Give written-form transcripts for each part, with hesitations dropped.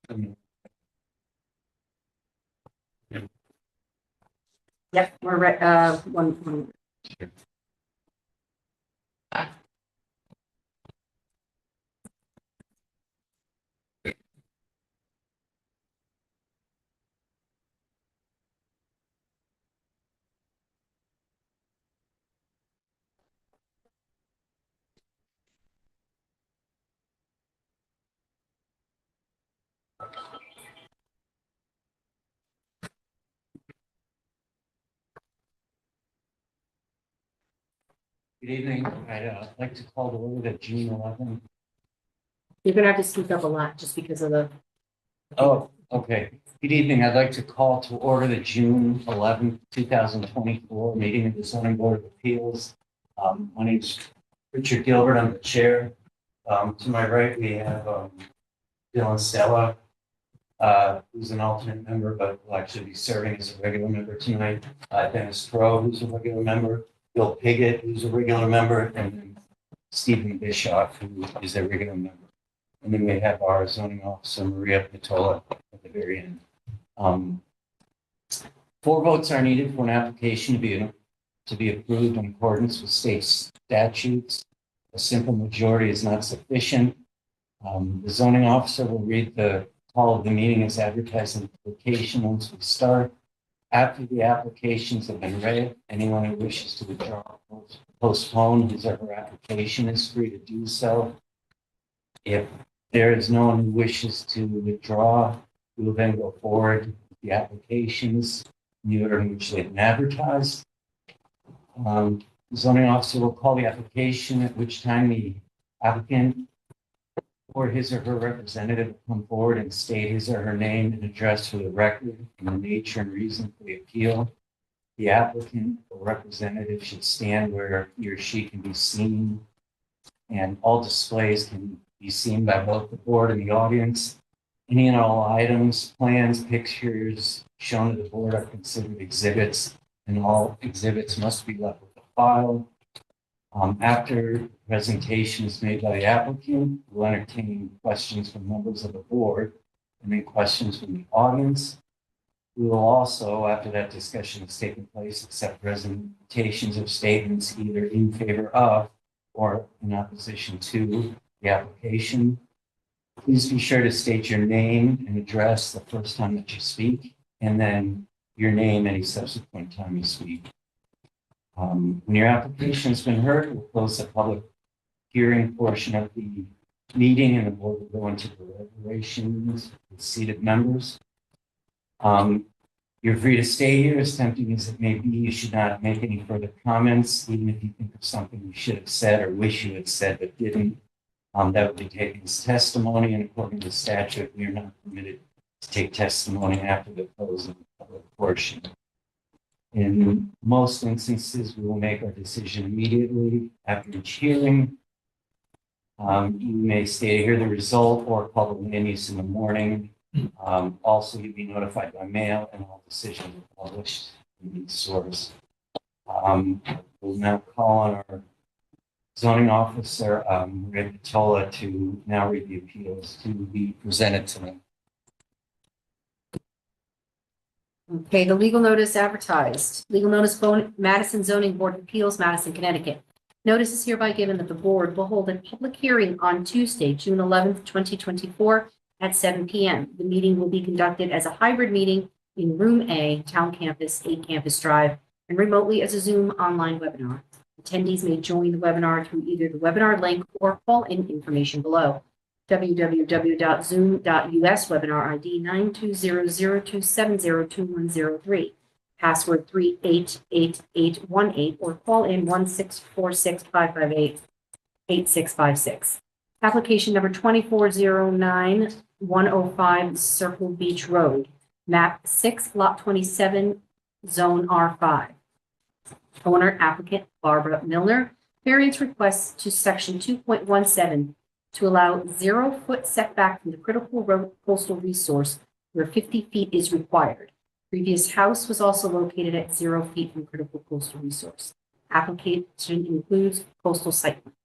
Yep, we're right, one. Good evening. I'd like to call to order the June 11th. You're gonna have to speak up a lot just because of the. Oh, okay. Good evening. I'd like to call to order the June 11th, 2024 meeting of the zoning board of appeals. My name's Richard Gilbert. I'm the chair. To my right, we have Dylan Stella, who's an alternate member, but will actually be serving as a regular member tonight. Dennis Crowe, who's a regular member. Bill Piggott, who's a regular member, and then Stephen Bischoff, who is a regular member. And then we have our zoning officer, Maria Patola, at the very end. 4 votes are needed for an application to be approved in accordance with state statutes. A simple majority is not sufficient. The zoning officer will read the call of the meeting as advertised in the application once we start. After the applications have been read, anyone who wishes to withdraw or postpone his or her application is free to do so. If there is no one who wishes to withdraw, we will then go forward with the applications in the order in which they've been advertised. The zoning officer will call the application, at which time the applicant or his or her representative will come forward and state his or her name and address for the record and the nature and reason for the appeal. The applicant or representative should stand where he or she can be seen, and all displays can be seen by both the board and the audience. Any and all items, plans, pictures shown to the board are considered exhibits, and all exhibits must be left with the file. After presentation is made by the applicant, we'll entertain questions from members of the board and then questions from the audience. We will also, after that discussion has taken place, accept presentations of statements either in favor of or in opposition to the application. Please be sure to state your name and address the first time that you speak, and then your name any subsequent time you speak. When your application has been heard, we'll close the public hearing portion of the meeting, and the board will go into deliberations with seated members. You're free to stay here, as tempting as it may be. You should not make any further comments, even if you think of something you should have said or wish you had said but didn't. That would be taken as testimony, and according to statute, we are not permitted to take testimony after the close of the public portion. In most instances, we will make our decision immediately after each hearing. You may stay to hear the result or call the land use in the morning. Also, you'll be notified by mail, and all decisions are published in the source. We'll now call on our zoning officer, Maria Patola, to now read the appeals to be presented to them. Okay, the legal notice advertised. Legal notice Madison Zoning Board of Appeals, Madison, Connecticut. Notice is hereby given that the board will hold a public hearing on Tuesday, June 11th, 2024 at 7 p.m. The meeting will be conducted as a hybrid meeting in Room A, Town Campus, 8 Campus Drive, and remotely as a Zoom online webinar. Attendees may join the webinar through either the webinar link or call in information below. www.zoom.us, webinar ID 92002702103, password 388818, or call in 1-646-558-8656. Application number 2409-105 Circle Beach Road, map 6, lot 27, zone R5. Owner applicant Barbara Milner. Variance requests to section 2.17 to allow 0-foot setback from the critical road coastal resource where 50 feet is required. Previous house was also located at 0 feet from critical coastal resource. Application includes coastal site plan.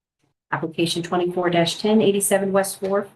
Application 24-1087 West Wharf,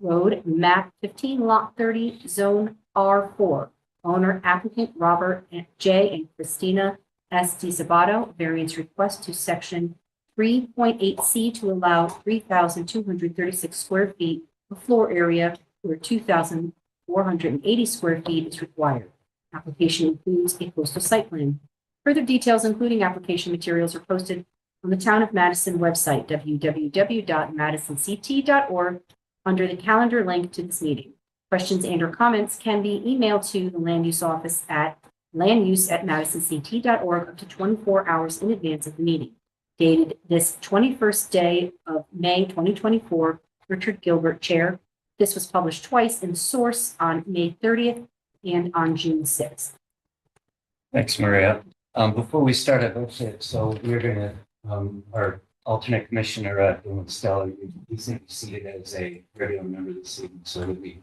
Road, map 15, lot 30, zone R4. Owner applicant Robert J. and Christina S. DiSabato. Variance request to section 3.8C to allow 3,236 square feet of floor area where 2,480 square feet is required. Application includes a coastal site plan. Further details, including application materials, are posted on the Town of Madison website, www.madisonct.org, under the calendar link to this meeting. Questions and/or comments can be emailed to the Land Use Office at landuse@madisonct.org up to 24 hours in advance of the meeting. Dated this 21st day of May 2024, Richard Gilbert, Chair. This was published twice in Source on May 30th and on June 6th. Thanks, Maria. Before we start, I'd like to say, so we're gonna, our alternate commissioner, Dylan Stella, he's going to be seated as a regular member this evening, so he'll be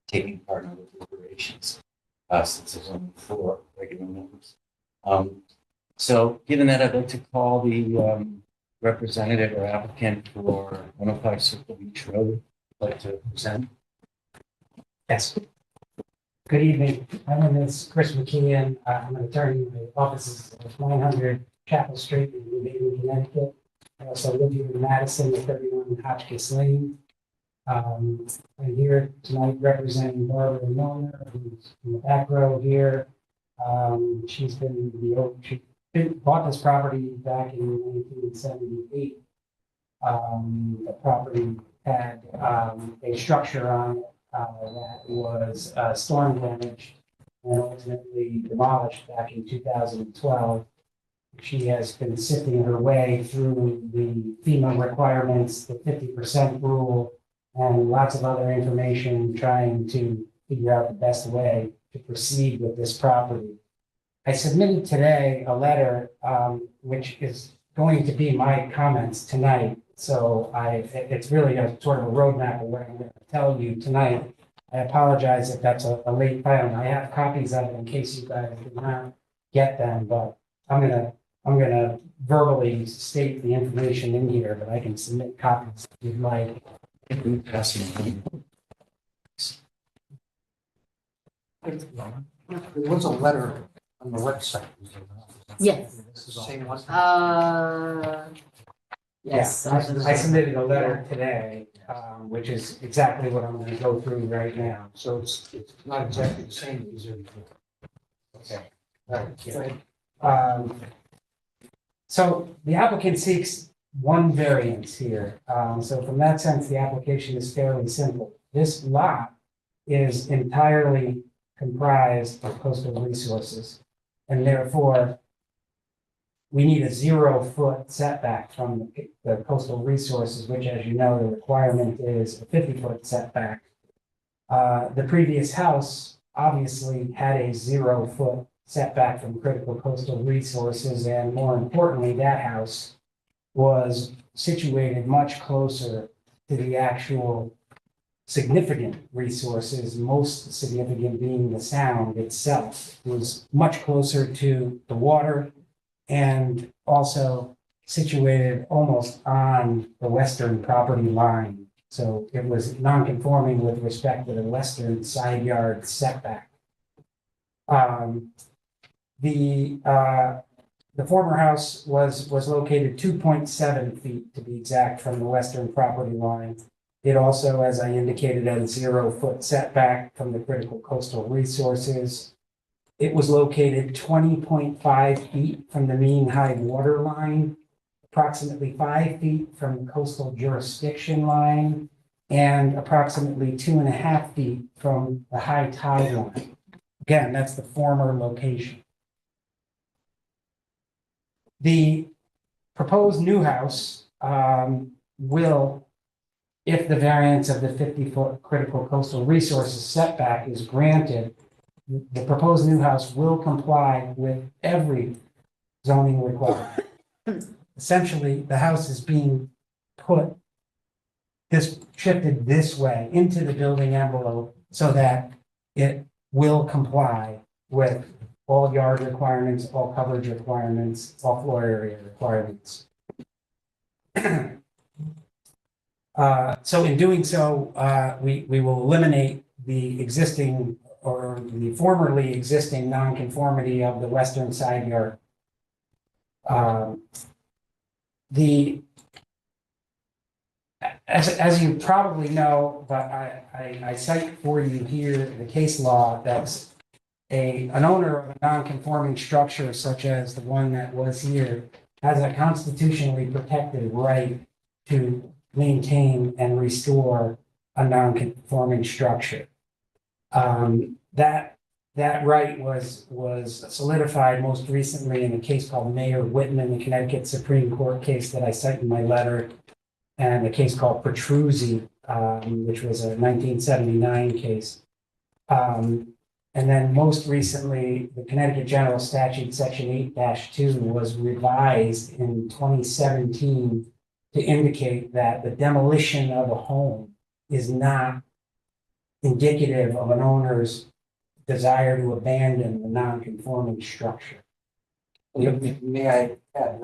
taking part in the deliberations, since there's only 4 regular members. So given that, I'd like to call the representative or applicant for 105 Circle Beach Road. I'd like to present. Yes. Good evening. My name is Chris McKeon. I'm an attorney in the offices of 900 Chapel Street in New Haven, Connecticut. I also live here in Madison at 31 Hotchkiss Lane. I'm here tonight representing Barbara Milner, who's in the back row here. She bought this property back in 1978. The property had a structure on it that was storm damaged and ultimately demolished back in 2012. She has been sifting her way through the FEMA requirements, the 50% rule, and lots of other information trying to figure out the best way to proceed with this property. I submitted today a letter which is going to be my comments tonight. So it's really a sort of a roadmap of what I'm going to tell you tonight. I apologize if that's a late filing. I have copies of it in case you guys did not get them, but I'm gonna verbally state the information in here, but I can submit copies if you'd like. There was a letter on the website. Yes. This is the same one. Yes. I submitted a letter today, which is exactly what I'm gonna go through right now. So it's not exactly the same. These are. Okay. All right. So the applicant seeks one variance here. So from that sense, the application is fairly simple. This lot is entirely comprised of coastal resources, and therefore we need a 0-foot setback from the coastal resources, which, as you know, the requirement is a 50-foot setback. The previous house obviously had a 0-foot setback from critical coastal resources, and more importantly, that house was situated much closer to the actual significant resources, most significant being the sound itself. It was much closer to the water and also situated almost on the western property line. So it was non-conforming with respect to the western side yard setback. The former house was located 2.7 feet to be exact from the western property line. It also, as I indicated, had a 0-foot setback from the critical coastal resources. It was located 20.5 feet from the mean high water line, approximately 5 feet from the coastal jurisdiction line, and approximately 2.5 feet from the high tide line. Again, that's the former location. The proposed new house will, if the variance of the 50-foot critical coastal resources setback is granted, the proposed new house will comply with every zoning requirement. Essentially, the house is being shifted this way into the building envelope so that it will comply with all yard requirements, all coverage requirements, all floor area requirements. So in doing so, we will eliminate the existing or the formerly existing nonconformity of the western side yard. The, as you probably know, but I cite for you here the case law that's an owner of a non-conforming structure such as the one that was here has a constitutionally protected right to maintain and restore a non-conforming structure. That right was solidified most recently in a case called Mayor Whitman, the Connecticut Supreme Court case that I cite in my letter, and a case called Petruzzi, which was a 1979 case. And then most recently, the Connecticut General Statute, Section 8-2, was revised in 2017 to indicate that the demolition of a home is not indicative of an owner's desire to abandon the non-conforming structure. May I add,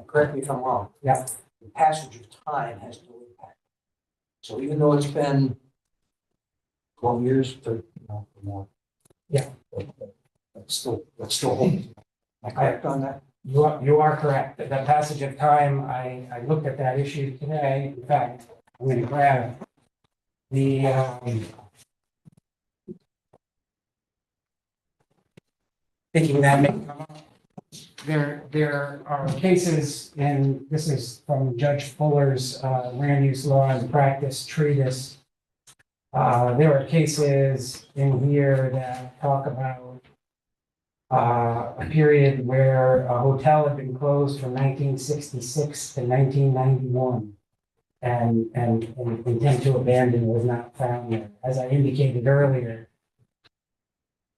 correct me if I'm wrong. Yeah. The passage of time has no impact. So even though it's been 12 years, 30, or more. Yeah. That's still holds. Am I correct on that? You are correct. The passage of time, I looked at that issue today. In fact, I'm going to grab the, thinking that may come up. There are cases, and this is from Judge Fuller's land use law and practice treatise. There are cases in here that talk about a period where a hotel had been closed from 1966 to 1991, and intent to abandon was not found there. As I indicated earlier,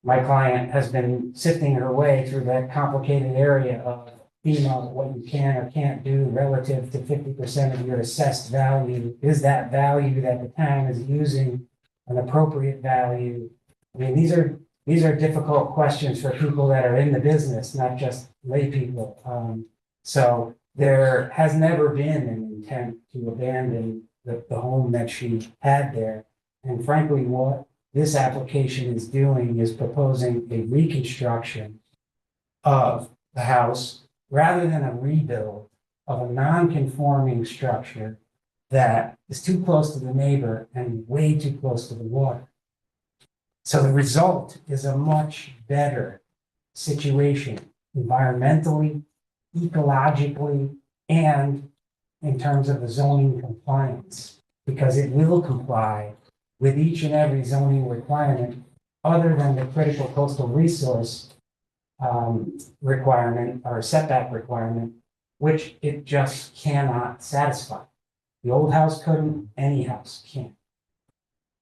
my client has been sifting her way through that complicated area of FEMA, what you can or can't do relative to 50% of your assessed value. Is that value that the town is using an appropriate value? I mean, these are difficult questions for people that are in the business, not just lay people. So there has never been an intent to abandon the home that she had there. And frankly, what this application is doing is proposing a reconstruction of the house rather than a rebuild of a non-conforming structure that is too close to the neighbor and way too close to the water. So the result is a much better situation environmentally, ecologically, and in terms of the zoning compliance, because it will comply with each and every zoning requirement other than the critical coastal resource requirement or setback requirement, which it just cannot satisfy. The old house couldn't, any house can't.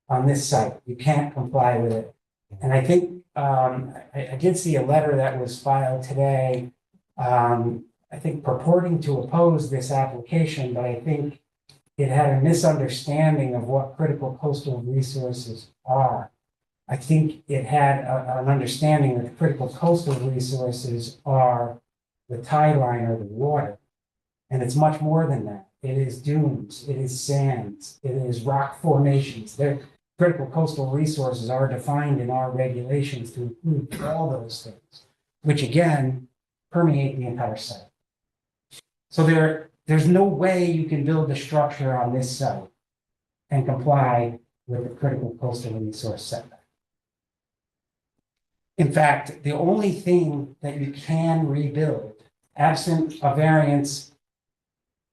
On this site, you can't comply with it. And I think I did see a letter that was filed today, I think purporting to oppose this application, but I think it had a misunderstanding of what critical coastal resources are. I think it had an understanding that the critical coastal resources are the tide line or the water. And it's much more than that. It is dunes, it is sands, it is rock formations. Critical coastal resources are defined in our regulations to include all those things, which again, permeate the entire site. So there's no way you can build a structure on this site and comply with the critical coastal resource setback. In fact, the only thing that you can rebuild, absent a variance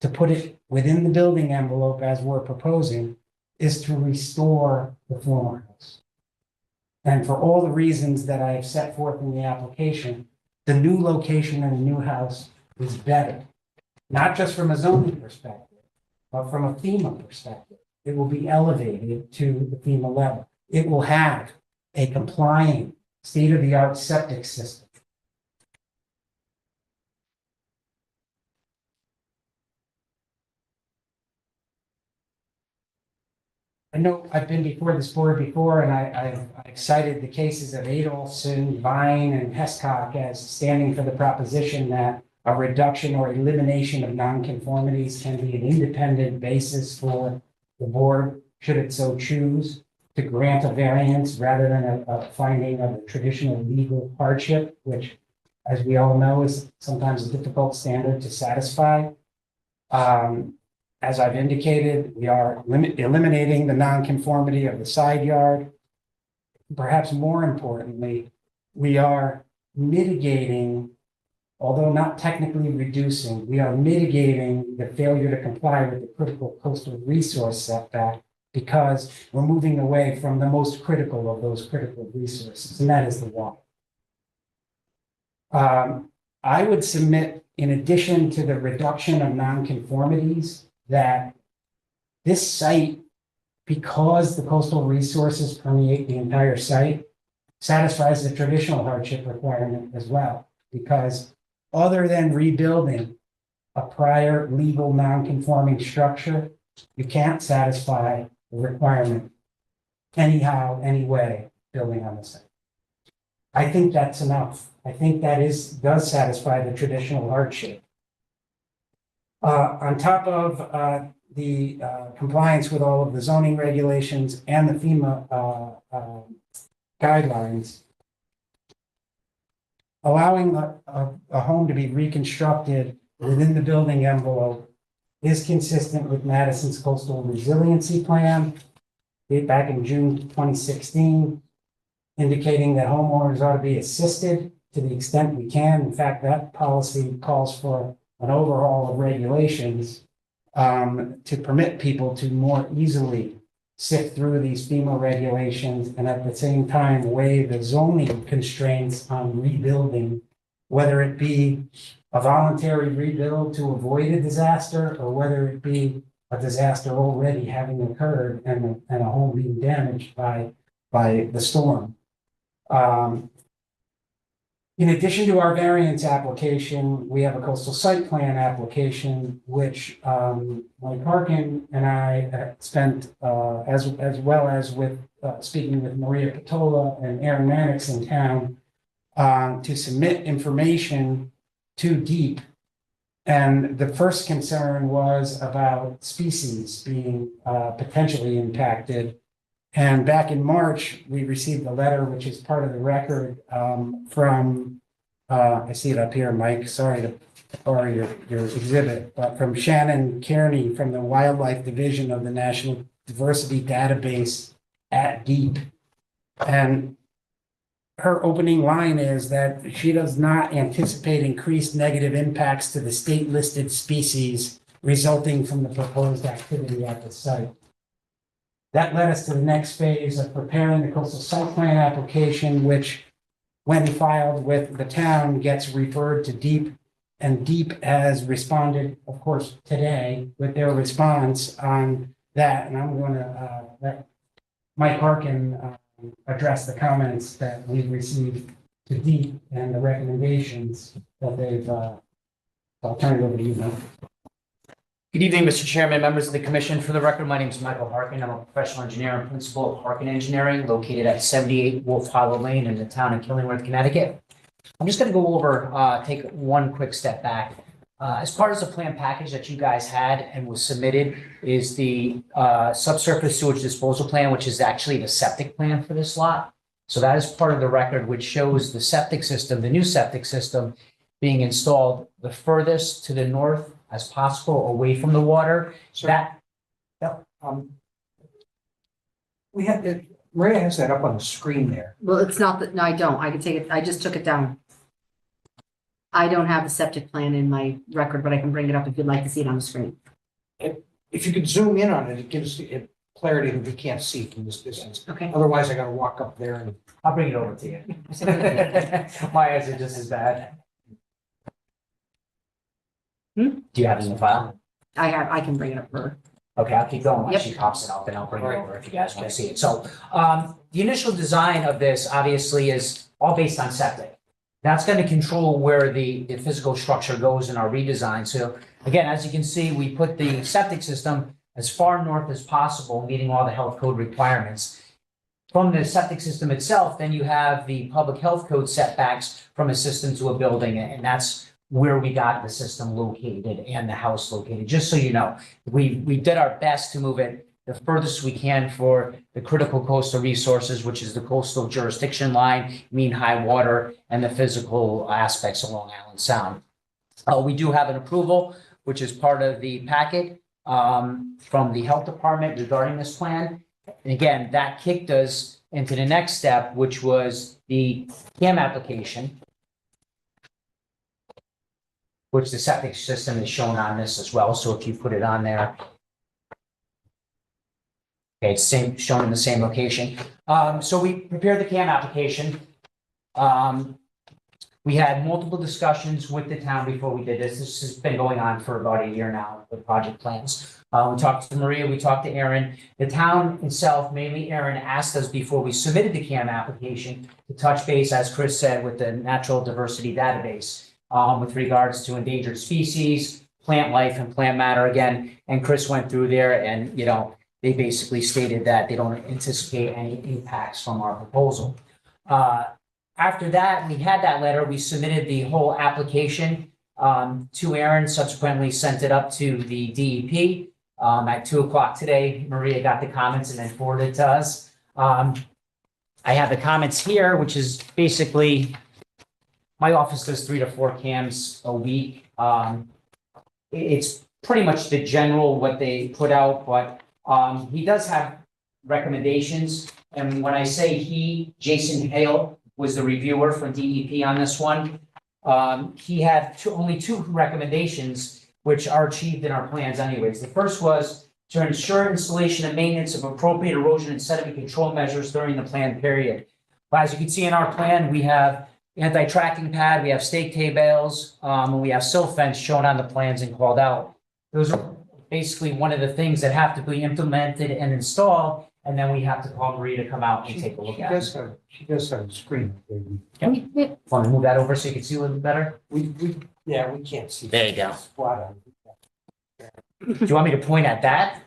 to put it within the building envelope as we're proposing, is to restore the former house. And for all the reasons that I have set forth in the application, the new location and the new house is better. Not just from a zoning perspective, but from a FEMA perspective. It will be elevated to the FEMA level. It will have a compliant, state-of-the-art septic system. I know I've been before this board before, and I've cited the cases of Adolphson, Vine, and Hescock as standing for the proposition that a reduction or elimination of nonconformities can be an independent basis for the board, should it so choose, to grant a variance rather than a finding of a traditional legal hardship, which, as we all know, is sometimes a difficult standard to satisfy. As I've indicated, we are eliminating the nonconformity of the side yard. Perhaps more importantly, we are mitigating, although not technically reducing, we are mitigating the failure to comply with the critical coastal resource setback because we're moving away from the most critical of those critical resources, and that is the water. I would submit, in addition to the reduction of nonconformities, that this site, because the coastal resources permeate the entire site, satisfies the traditional hardship requirement as well. Because other than rebuilding a prior legal non-conforming structure, you can't satisfy the requirement anyhow, anyway, building on the site. I think that's enough. I think that does satisfy the traditional hardship. On top of the compliance with all of the zoning regulations and the FEMA guidelines, allowing a home to be reconstructed within the building envelope is consistent with Madison's coastal resiliency plan, back in June 2016, indicating that homeowners ought to be assisted to the extent we can. In fact, that policy calls for an overhaul of regulations to permit people to more easily sift through these FEMA regulations and at the same time weigh the zoning constraints on rebuilding, whether it be a voluntary rebuild to avoid a disaster or whether it be a disaster already having occurred and a home being damaged by the storm. In addition to our variance application, we have a coastal site plan application, which Mike Harkin and I spent, as well as with speaking with Maria Patola and Aaron Mannix in town, to submit information to DEEP. And the first concern was about species being potentially impacted. And back in March, we received a letter, which is part of the record, from, I see it up here, Mike, sorry to borrow your exhibit, but from Shannon Kearney from the Wildlife Division of the National Diversity Database at DEEP. And her opening line is that she does not anticipate increased negative impacts to the state-listed species resulting from the proposed activity at the site. That led us to the next phase of preparing the coastal site plan application, which, when filed with the town, gets referred to DEEP. And DEEP has responded, of course, today with their response on that. And I'm going to let Mike Harkin address the comments that we've received to DEEP and the recommendations that they've. I'll turn it over to you, Mike. Good evening, Mr. Chairman, members of the commission. For the record, my name is Michael Harkin. I'm a professional engineer and principal of Harkin Engineering, located at 78 Wolf Hollow Lane in the town of Killingworth, Connecticut. I'm just going to go over, take one quick step back. As part of the plan package that you guys had and was submitted is the subsurface sewage disposal plan, which is actually the septic plan for this lot. So that is part of the record, which shows the septic system, the new septic system, being installed the furthest to the north as possible, away from the water. So That we have, Maria has that up on the screen there. Well, it's not that, no, I don't. I can take it, I just took it down. I don't have the septic plan in my record, but I can bring it up if you'd like to see it on the screen. If you could zoom in on it, it gives it clarity that we can't see from this distance. Okay. Otherwise, I gotta walk up there and. I'll bring it over to you. My eyes are just as bad. Do you have it in the file? I can bring it up for, Okay, I'll keep going while Yep. she pops it up and I'll bring it over if you guys want to see it. So the initial design of this obviously is all based on septic. That's going to control where the physical structure goes in our redesign. So again, as you can see, we put the septic system as far north as possible, meeting all the health code requirements. From the septic system itself, then you have the public health code setbacks from a system to a building, and that's where we got the system located and the house located, just so you know. We did our best to move it the furthest we can for the critical coastal resources, which is the coastal jurisdiction line, mean high water, and the physical aspects along Allen Sound. We do have an approval, which is part of the packet from the health department regarding this plan. And again, that kicked us into the next step, which was the CAM application, which the septic system is shown on this as well. So if you put it on there, okay, it's shown in the same location. So we prepared the CAM application. We had multiple discussions with the town before we did this. This has been going on for about a year now, the project plans. We talked to Maria, we talked to Aaron. The town itself, mainly Aaron, asked us before we submitted the CAM application to touch base, as Chris said, with the natural diversity database with regards to endangered species, plant life and plant matter again. And Chris went through there and, they basically stated that they don't anticipate any impacts from our proposal. After that, we had that letter, we submitted the whole application to Aaron, subsequently sent it up to the DEP. At 2:00 today, Maria got the comments and then forwarded it to us. I have the comments here, which is basically, my office does 3 to 4 CAMs a week. It's pretty much the general what they put out, but he does have recommendations. And when I say he, Jason Hale was the reviewer for DEP on this one. He had only 2 recommendations, which are achieved in our plans anyways. The first was to ensure installation and maintenance of appropriate erosion and sediment control measures during the planned period. But as you can see in our plan, we have anti-tracking pad, we have stake hay bales, and we have silt fence shown on the plans and called out. Those are basically one of the things that have to be implemented and installed, and then we have to call Maria to come out and take a look at it. She does have a screen. Want to move that over so you can see a little better? We can't see. There you go. Spot on. Do you want me to point at that?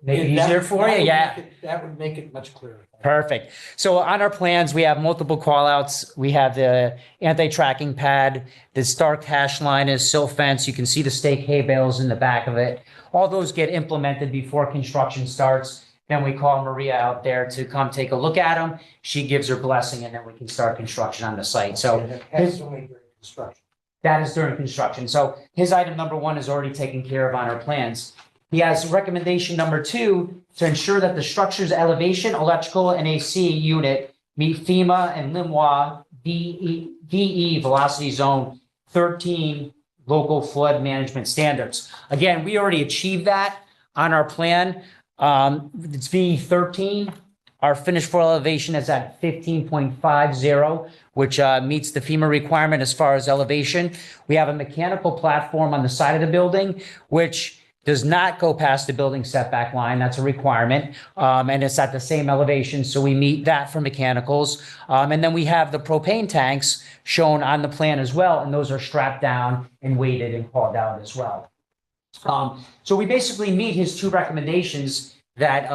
Make it easier for you? Yeah. That would make it much clearer. Perfect. So on our plans, we have multiple callouts. We have the anti-tracking pad, the stark hash line is silt fence. You can see the stake hay bales in the back of it. All those get implemented before construction starts. Then we call Maria out there to come take a look at them. She gives her blessing, and then we can start construction on the site. So That's only during construction. that is during construction. So his item number 1 is already taken care of on our plans. He has recommendation number 2 to ensure that the structure's elevation, electrical, and AC unit meet FEMA and LIMWA VE Velocity Zone 13 local flood management standards. Again, we already achieved that on our plan. It's VE13. Our finished floor elevation is at 15.50, which meets the FEMA requirement as far as elevation. We have a mechanical platform on the side of the building, which does not go past the building setback line. That's a requirement. And it's at the same elevation. So we meet that for mechanicals. And then we have the propane tanks shown on the plan as well. And those are strapped down and weighted and called out as well. So we basically meet his 2 recommendations that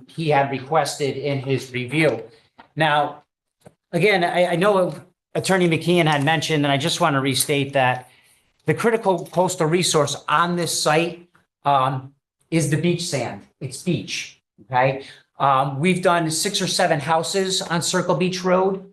he had requested in his review. Now, again, I know Attorney McKeon had mentioned, and I just want to restate that the critical coastal resource on this site is the beach sand. It's beach, okay? We've done 6 or 7 houses on Circle Beach Road.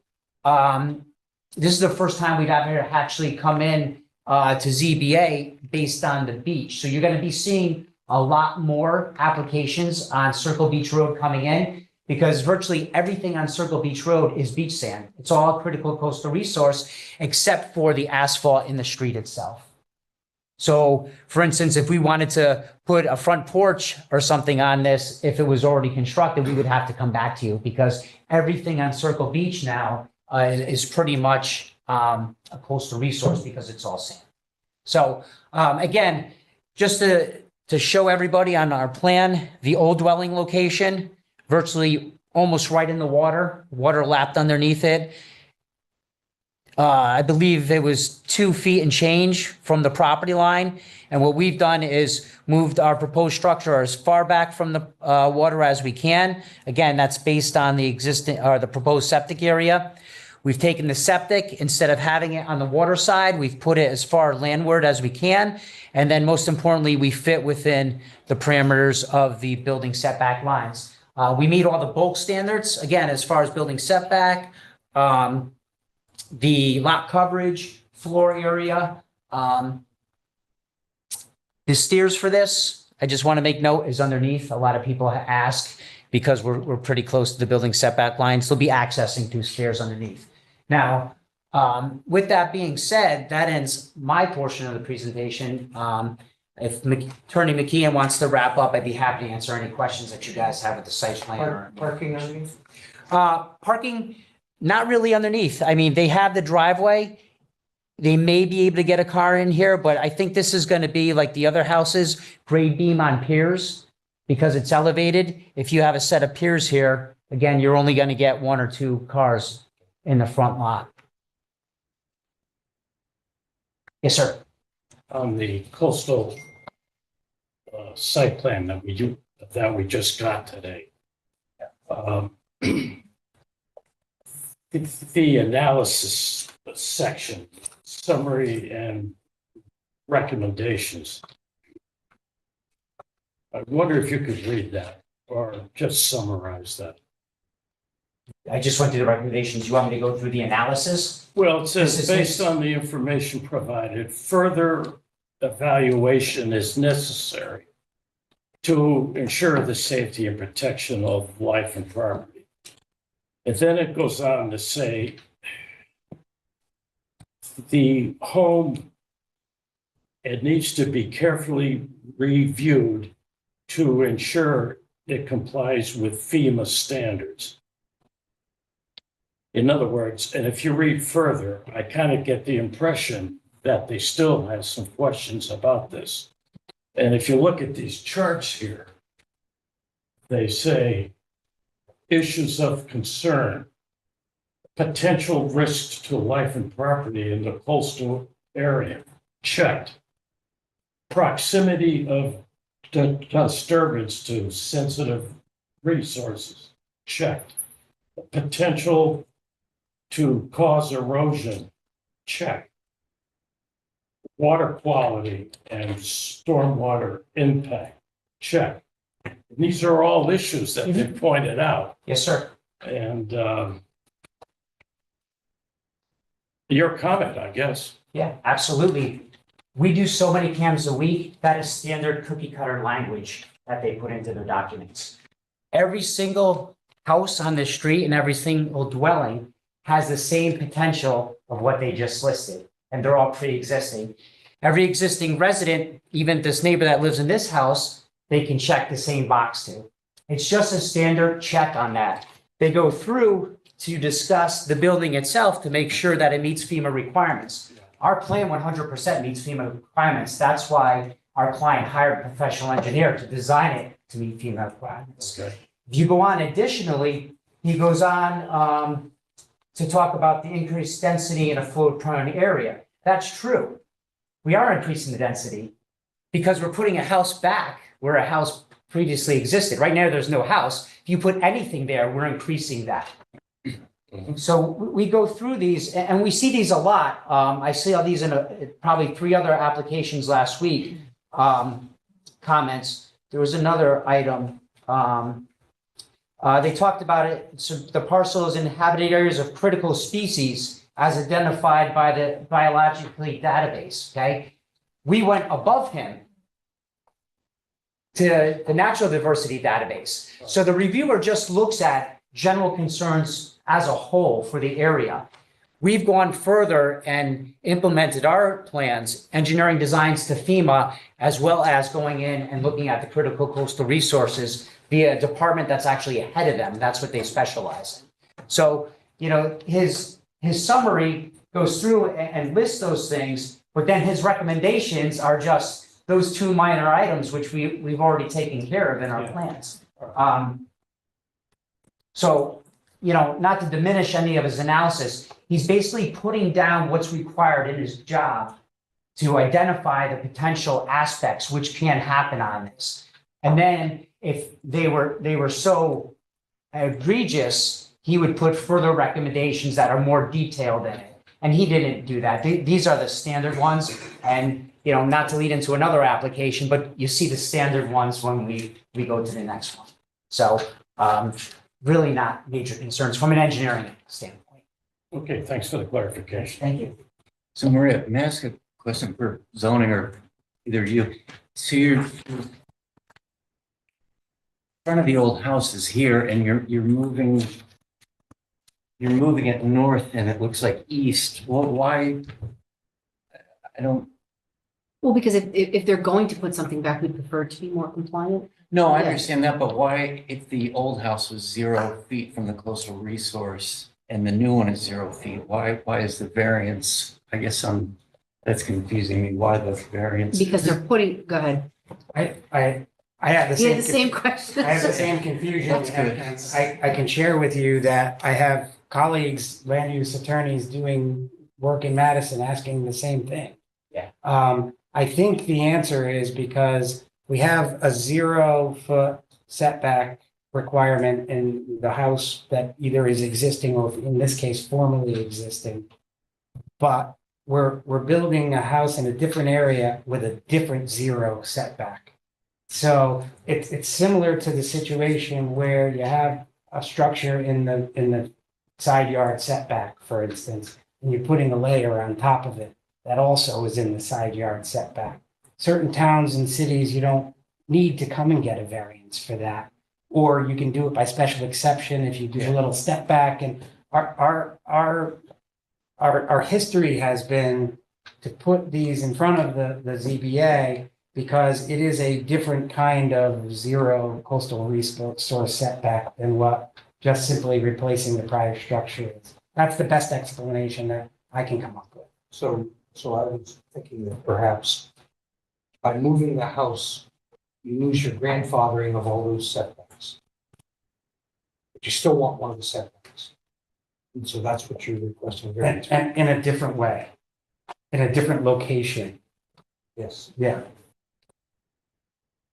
This is the first time we've ever actually come in to ZBA based on the beach. So you're going to be seeing a lot more applications on Circle Beach Road coming in because virtually everything on Circle Beach Road is beach sand. It's all a critical coastal resource except for the asphalt in the street itself. So, for instance, if we wanted to put a front porch or something on this, if it was already constructed, we would have to come back to you because everything on Circle Beach now is pretty much a coastal resource because it's all sand. So, again, just to show everybody on our plan, the old dwelling location, virtually almost right in the water lapped underneath it. I believe it was 2 feet and change from the property line. And what we've done is moved our proposed structure as far back from the water as we can. Again, that's based on the existing or the proposed septic area. We've taken the septic, instead of having it on the water side, we've put it as far landward as we can. And then most importantly, we fit within the parameters of the building setback lines. We meet all the bulk standards, again, as far as building setback, the lot coverage, floor area. The stairs for this, I just want to make note, is underneath. A lot of people ask because we're pretty close to the building setback lines. They'll be accessing through stairs underneath. Now, with that being said, that ends my portion of the presentation. If Attorney McKeon wants to wrap up, I'd be happy to answer any questions that you guys have with the site plan. or Parking underneath? Parking, not really underneath. I mean, they have the driveway. They may be able to get a car in here, but I think this is going to be like the other houses, grade beam on piers, because it's elevated. If you have a set of piers here, again, you're only going to get 1 or 2 cars in the front lot. Yes, sir. On the coastal site plan that we just got today. The analysis section, summary and recommendations. I wonder if you could read that or just summarize that. I just went through the recommendations. You want me to go through the analysis? Well, it This says, is- based on the information provided, further evaluation is necessary to ensure the safety and protection of life and property. And then it goes on to say, the home, it needs to be carefully reviewed to ensure it complies with FEMA standards. In other words, and if you read further, I kind of get the impression that they still have some questions about this. And if you look at these charts here, they say issues of concern, potential risks to life and property in the coastal area, checked. Proximity of disturbance to sensitive resources, checked. Potential to cause erosion, check. Water quality and stormwater impact, check. These are all issues that they pointed out. Yes, sir. And your comment, I guess. Yeah, absolutely. We do so many cams a week. That is standard cookie cutter language that they put into their documents. Every single house on the street and every single dwelling has the same potential of what they just listed, and they're all pre-existing. Every existing resident, even this neighbor that lives in this house, they can check the same box to. It's just a standard check on that. They go through to discuss the building itself to make sure that it meets FEMA requirements. Our plan 100% meets FEMA requirements. That's why our client hired a professional engineer to design it to meet FEMA requirements. Okay. If you go on additionally, he goes on to talk about the increased density in a flood-prone area. That's true. We are increasing the density because we're putting a house back where a house previously existed. Right now, there's no house. If you put anything there, we're increasing that. So we go through these and we see these a lot. I saw these in probably 3 other applications last week, comments. There was another item. They talked about it. So the parcel is inhabited areas of critical species as identified by the biologically database. Okay. We went above him to the natural diversity database. So the reviewer just looks at general concerns as a whole for the area. We've gone further and implemented our plans, engineering designs to FEMA, as well as going in and looking at the critical coastal resources via a department that's actually ahead of them. That's what they specialize in. So, you know, his summary goes through and lists those things, but then his recommendations are just those 2 minor items, which we've already taken care of in our plans. So, you know, not to diminish any of his analysis, he's basically putting down what's required in his job to identify the potential aspects which can happen on this. And then if they were so egregious, he would put further recommendations that are more detailed in it. And he didn't do that. These are the standard ones. And, you know, not to lead into another application, but you see the standard ones when we go to the next one. So really not major concerns from an engineering standpoint. Okay, thanks for the clarification. Thank you. So Maria, may I ask a question for zoning or either you? So you're front of the old house is here and you're moving it north and it looks like east. Well, why? I don't, Well, because if they're going to put something back, we'd prefer it to be more compliant. no, I Yeah. understand that, but why, if the old house was 0 feet from the coastal resource and the new one is 0 feet, why is the variance? I guess that's confusing me. Why the variance? Because they're putting, go ahead. I had the You same. had the same question. I have the same confusion. That's good. And I can share with you that I have colleagues, land use attorneys doing work in Madison asking the same thing. Yeah. I think the answer is because we have a 0-foot setback requirement in the house that either is existing or in this case formerly existing. But we're building a house in a different area with a different 0 setback. So it's similar to the situation where you have a structure in the side yard setback, for instance, and you're putting a layer on top of it that also is in the side yard setback. Certain towns and cities, you don't need to come and get a variance for that. Or you can do it by special exception if you do a little step back. And our history has been to put these in front of the ZBA because it is a different kind of 0 coastal resource setback than what just simply replacing the prior structure is. That's the best explanation that I can come up with. So I was thinking that perhaps by moving the house, you lose your grandfathering of all those setbacks. But you still want one of the setbacks. And so that's what you're requesting variance for. And in a different way, in a different location. Yes. Yeah.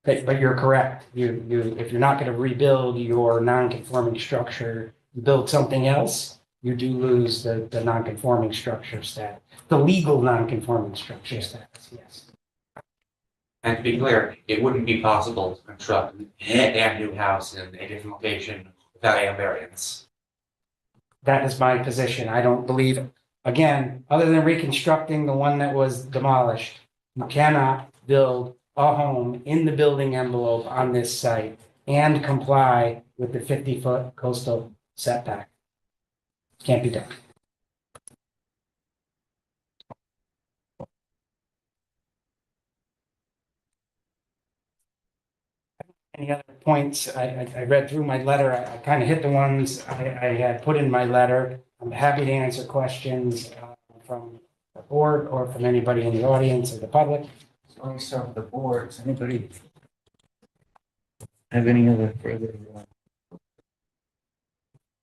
But you're correct. If you're not going to rebuild your non-conforming structure, you build something else, you do lose the non-conforming structure status, the legal non-conforming structure status, yes. And to be clear, it wouldn't be possible to construct a new house in a different location without a variance. That is my position. I don't believe, again, other than reconstructing the one that was demolished, you cannot build a home in the building envelope on this site and comply with the 50-foot coastal setback. Can't be done. Any other points? I read through my letter. I kind of hit the ones I had put in my letter. I'm happy to answer questions from the board or from anybody in the audience or the public. So let me start with the board. Does anybody have any other further?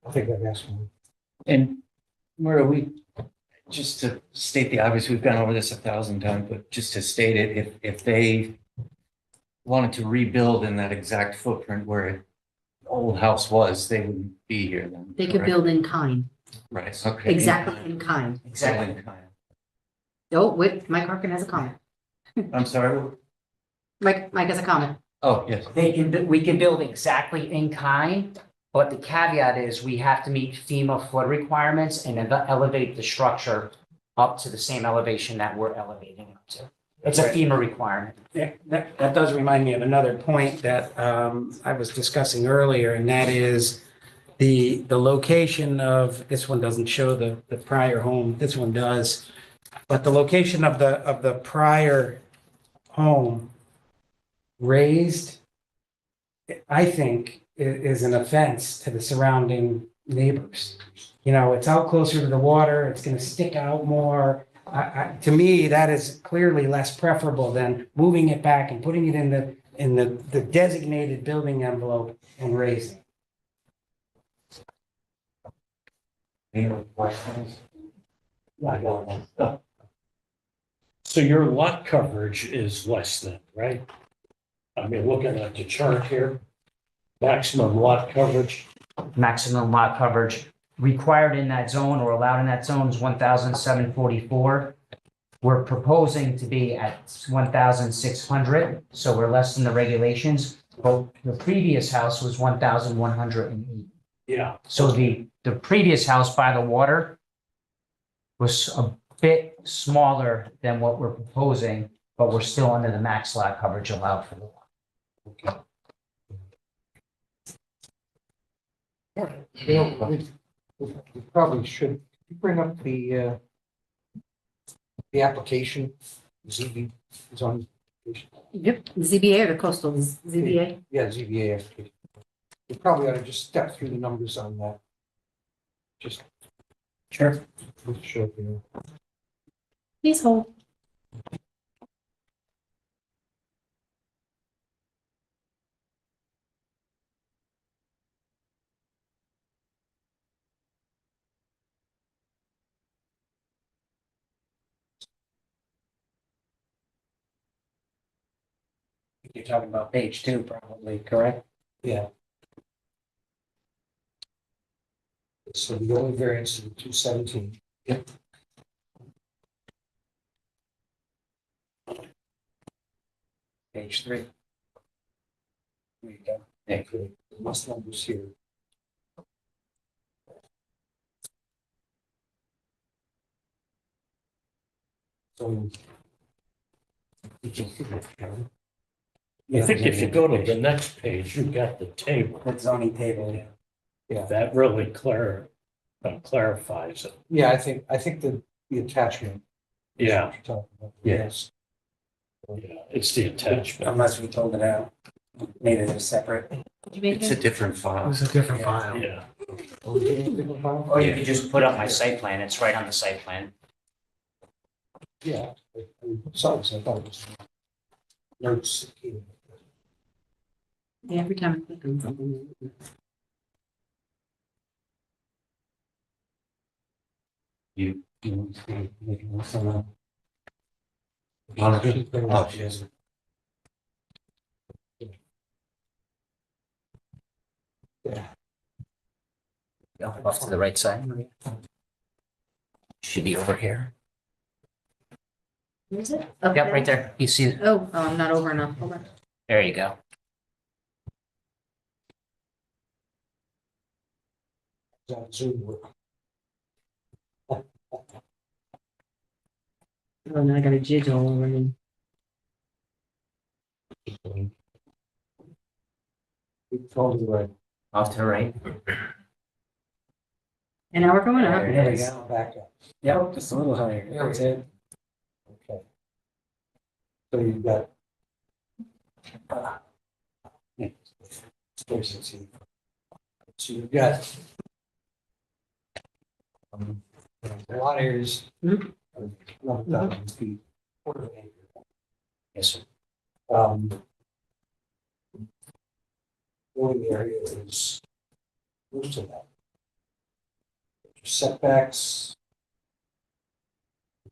I think I've asked one. And Maria, just to state the obvious, we've gone over this 1,000 times, but just to state it, if they wanted to rebuild in that exact footprint where the old house was, they wouldn't be here then. They could correct? build in kind, Right, okay. exactly in kind. Exactly. in kind. Oh, wait, Mike Harkin has a comment. I'm sorry. Mike has a comment. Oh, yes. We can build exactly in kind, but the caveat is we have to meet FEMA flood requirements and elevate the structure up to the same elevation that we're elevating up to. It's a FEMA requirement. Yeah, that does remind me of another point that I was discussing earlier, and that is the location of, this one doesn't show the prior home, this one does, but the location of the prior home raised, I think, is an offense to the surrounding neighbors. You know, it's out closer to the water, it's going to stick out more. To me, that is clearly less preferable than moving it back and putting it in the designated building envelope and raising. So your lot coverage is less than, right? I mean, looking at the chart here, maximum lot coverage maximum lot coverage required in that zone or allowed in that zone is 1,744. We're proposing to be at 1,600, so we're less than the regulations. But the previous house was 1,108. Yeah. So the previous house by the water was a bit smaller than what we're proposing, but we're still under the max lot coverage allowed for the lot. We probably should bring up the application, ZB, zone. Yep, ZBA or the coastal ZBA? Yeah, ZBA application. We probably ought to just step through the numbers on that. Just. Sure. Sure, you know. Please hold. You're talking about page 2, probably, correct? Yeah. So the only variance is 217. Yep. Page 3. There you go. Okay, must numbers here. So. I think if you go to the next page, you've got the table. The zoning table. Yeah, That really clarifies it. yeah, I think the attachment. is Yeah, what you're talking about. Yes. yeah, it's the attachment. Unless we told it out, made it a separate. Did you make It's a it? different file. a different Yeah, Or you could just put up my site plan, it's right on the site plan. Yeah. Sorry, I thought it was. Notes. Yeah, every time I click on something. You. Oh, yes. Yeah. Off to the right side. Should be over here. Where is it? Yep, right there. You see, Oh, I'm not over enough. Hold on. there you go. Zoom work. Oh, now I got a jig all over me. Totally right. Off to the right. And now we're going up. There we go. Back up. Yep, just a little higher. That's it. Okay. So you've got. So you've got. A lot of areas. Mhm. 1,000 feet. Quarter of an acre. Yes, sir. Building area is most of that. Setbacks.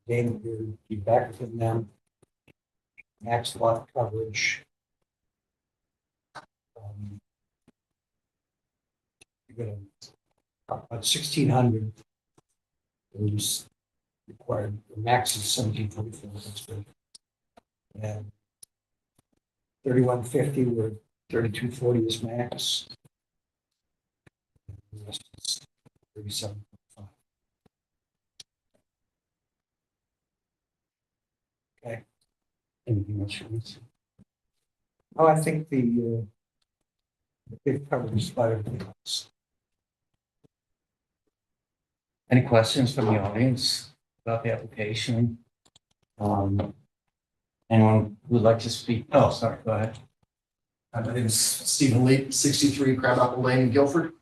Again, you're back within them. Max lot coverage. You're gonna talk about 1,600. Is required, the max is 1,744, that's good. And 3,150 where 3,240 is max. The rest is 37.5. Okay. Anything else you want to say? Oh, I think the big coverage by everything else. Any questions from the audience about the application? Anyone would like to speak? Oh, sorry, go ahead. My name is Stephen Lee, 63 Crabapple Lane in Guilford.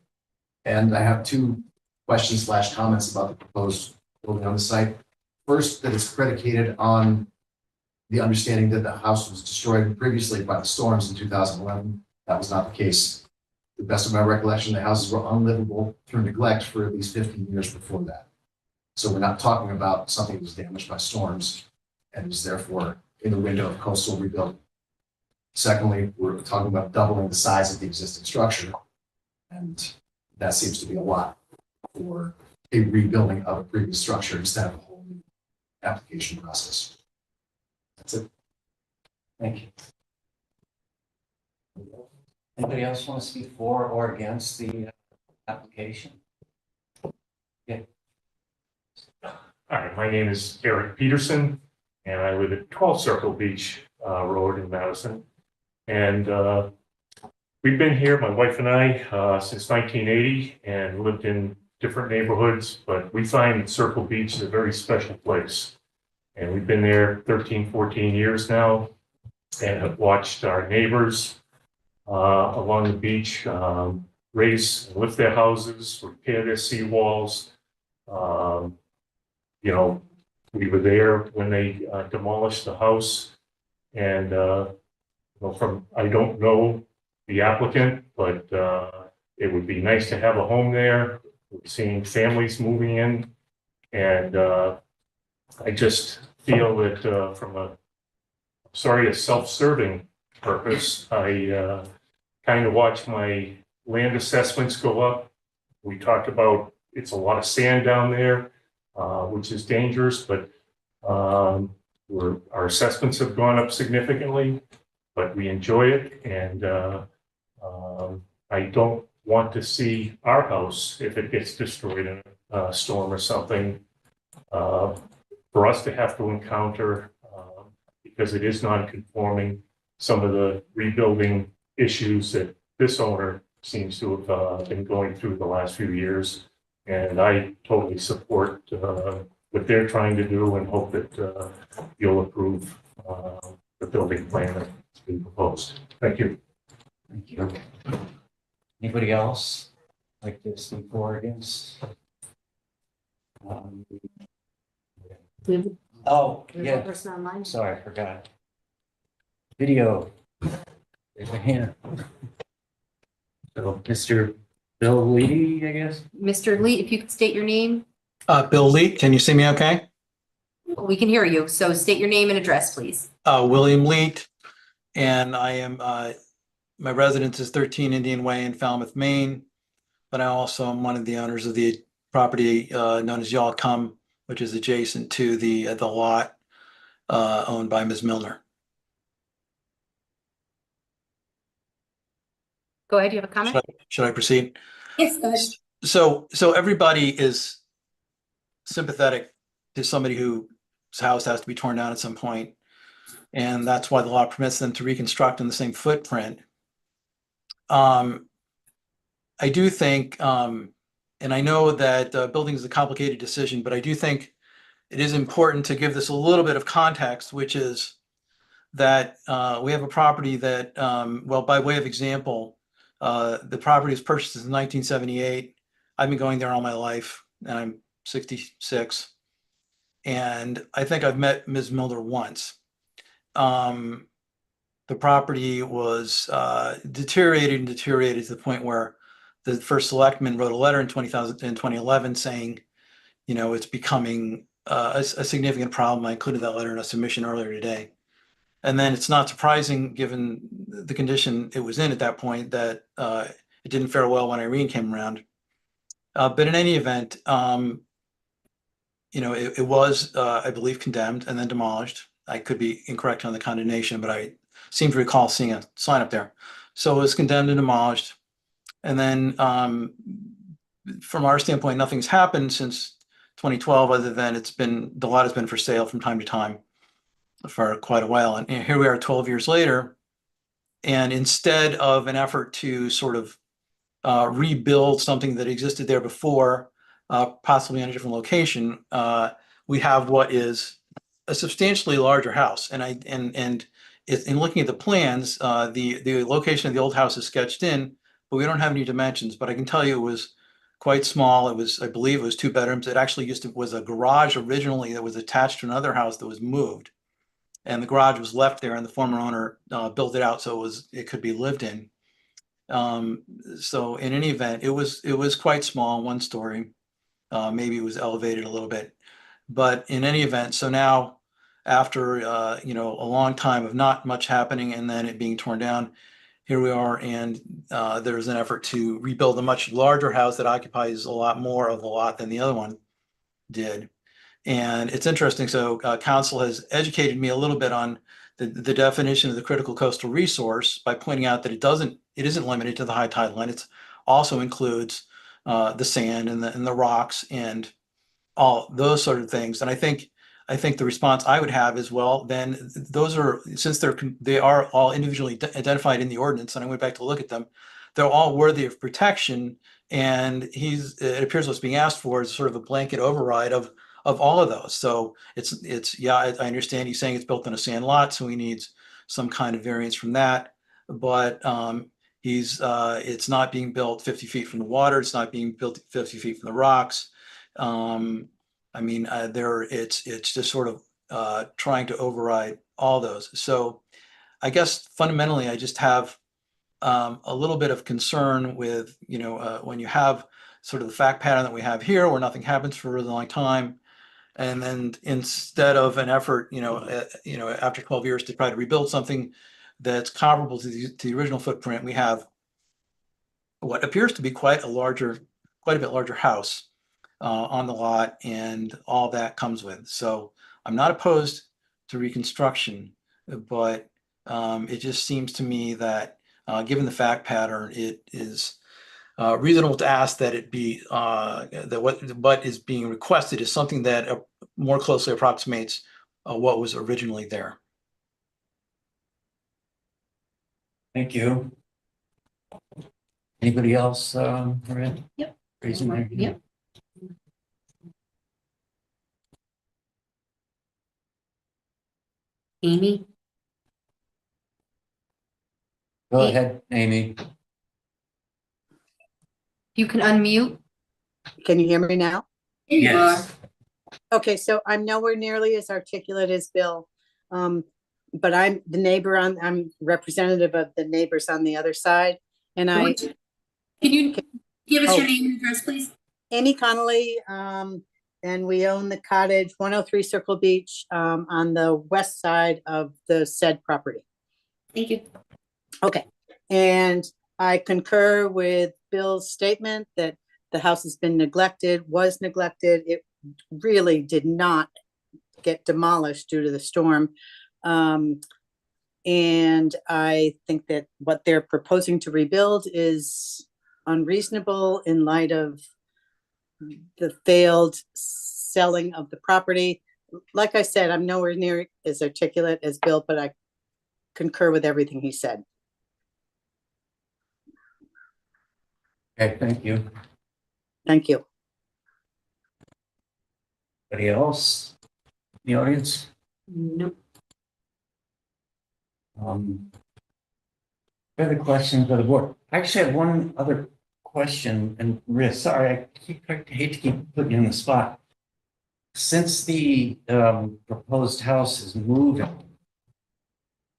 And I have two questions / comments about the proposed building on the site. First, that it's predicated on the understanding that the house was destroyed previously by the storms in 2011. That was not the case. To the best of my recollection, the houses were unlivable through neglect for at least 15 years before that. So we're not talking about something that was damaged by storms and is therefore in the window of coastal rebuilding. Secondly, we're talking about doubling the size of the existing structure. And That seems to be a lot for a rebuilding of a previous structure instead of a whole new application process. That's it. Thank you. Anybody else want to speak for or against the application? Hi, my name is Eric Peterson, and I live at 12 Circle Beach Road in Madison. And we've been here, my wife and I, since 1980 and lived in different neighborhoods, but we find Circle Beach is a very special place. And we've been there 13, 14 years now and have watched our neighbors along the beach raise and lift their houses, repair their seawalls. You know, we were there when they demolished the house, and I don't know the applicant, but it would be nice to have a home there. We're seeing families moving in, and I just feel that from a self-serving purpose, I kind of watch my land assessments go up. We talked about it's a lot of sand down there, which is dangerous, but our assessments have gone up significantly, but we enjoy it. And I don't want to see our house, if it gets destroyed in a storm or something, for us to have to encounter, because it is non-conforming, some of the rebuilding issues that this owner seems to have been going through the last few years. And I totally support what they're trying to do and hope that you'll approve the building plan that's been proposed. Thank you. Thank you. Anybody else like to speak for or against? We have Oh, we have yeah, one person online. sorry, I forgot. Video. Raise your hand. So, Mr. Bill Lee, I guess? Mr. Lee, if you could state your name, Bill Lee, can you see me okay? we can hear you. So state your name and address, please. William Leet, and I am, my residence is 13 Indian Way in Falmouth, Maine, but I also am one of the owners of the property known as Y'all Come, which is adjacent to the lot owned by Ms. Milner. Go ahead, you have a comment? Should I proceed? Yes, go ahead. So everybody is sympathetic to somebody whose house has to be torn down at some point, and that's why the law permits them to reconstruct in the same footprint. I do think, and I know that building is a complicated decision, but I do think it is important to give this a little bit of context, which is that we have a property that, well, by way of example, the property was purchased in 1978. I've been going there all my life, and I'm 66. And I think I've met Ms. Milner once. The property was deteriorated to the point where the first selectman wrote a letter in 2011 saying, you know, it's becoming a significant problem. I included that letter in a submission earlier today. And then it's not surprising, given the condition it was in at that point, that it didn't fare well when Irene came around. But in any event, you know, it was, I believe, condemned and then demolished. I could be incorrect on the condemnation, but I seem to recall seeing a sign up there. So it was condemned and demolished. And then from our standpoint, nothing's happened since 2012, other than the lot has been for sale from time to time for quite a while. And here we are 12 years later. And instead of an effort to sort of rebuild something that existed there before, possibly in a different location, we have what is a substantially larger house. And in looking at the plans, the location of the old house is sketched in, but we don't have any dimensions. But I can tell you it was quite small. It was, I believe it was 2 bedrooms. It actually was a garage originally that was attached to another house that was moved. And the garage was left there, and the former owner built it out so it could be lived in. So in any event, it was quite small, 1 story. Maybe it was elevated a little bit, but in any event, so now after you know, a long time of not much happening and then it being torn down, here we are, and there's an effort to rebuild a much larger house that occupies a lot more of the lot than the other one did. And it's interesting. So council has educated me a little bit on the definition of the critical coastal resource by pointing out that it isn't limited to the high tide line. It also includes the sand and the rocks and all those sort of things. And I think the response I would have is, well, then those are, since they are all individually identified in the ordinance, and I went back to look at them, they're all worthy of protection. And it appears what's being asked for is sort of a blanket override of all of those. So yeah, I understand he's saying it's built on a sand lot, so he needs some kind of variance from that. But it's not being built 50 feet from the water. It's not being built 50 feet from the rocks. I mean, it's just sort of trying to override all those. So I guess fundamentally, I just have a little bit of concern with, when you have sort of the fact pattern that we have here, where nothing happens for a really long time. And then instead of an effort, after 12 years to try to rebuild something that's comparable to the original footprint, we have what appears to be quite a bit larger house on the lot, and all that comes with. So I'm not opposed to reconstruction, but it just seems to me that given the fact pattern, it is reasonable to ask that it be that what is being requested is something that more closely approximates what was originally there. Thank you. Anybody else, Maria? Yep. Raising their hand? Yep. Amy? Go ahead, Amy. You can unmute. Can you hear me now? Yes. Okay, so I'm nowhere nearly as articulate as Bill. But I'm I'm representative of the neighbors on the other side. And Can you give us Oh. your name and address, please? Amy Connolly, and we own the cottage 103 Circle Beach, on the west side of the said property. Thank you. Okay, and I concur with Bill's statement that the house has been was neglected. It really did not get demolished due to the storm. And I think that what they're proposing to rebuild is unreasonable in light of the failed selling of the property. Like I said, I'm nowhere near as articulate as Bill, but I concur with everything he said. Okay, thank you. Thank you. Anybody else in the audience? Nope. Other questions of the board? I actually have one other question, and Maria, sorry, I hate to keep putting you on the spot. Since the proposed house is moving,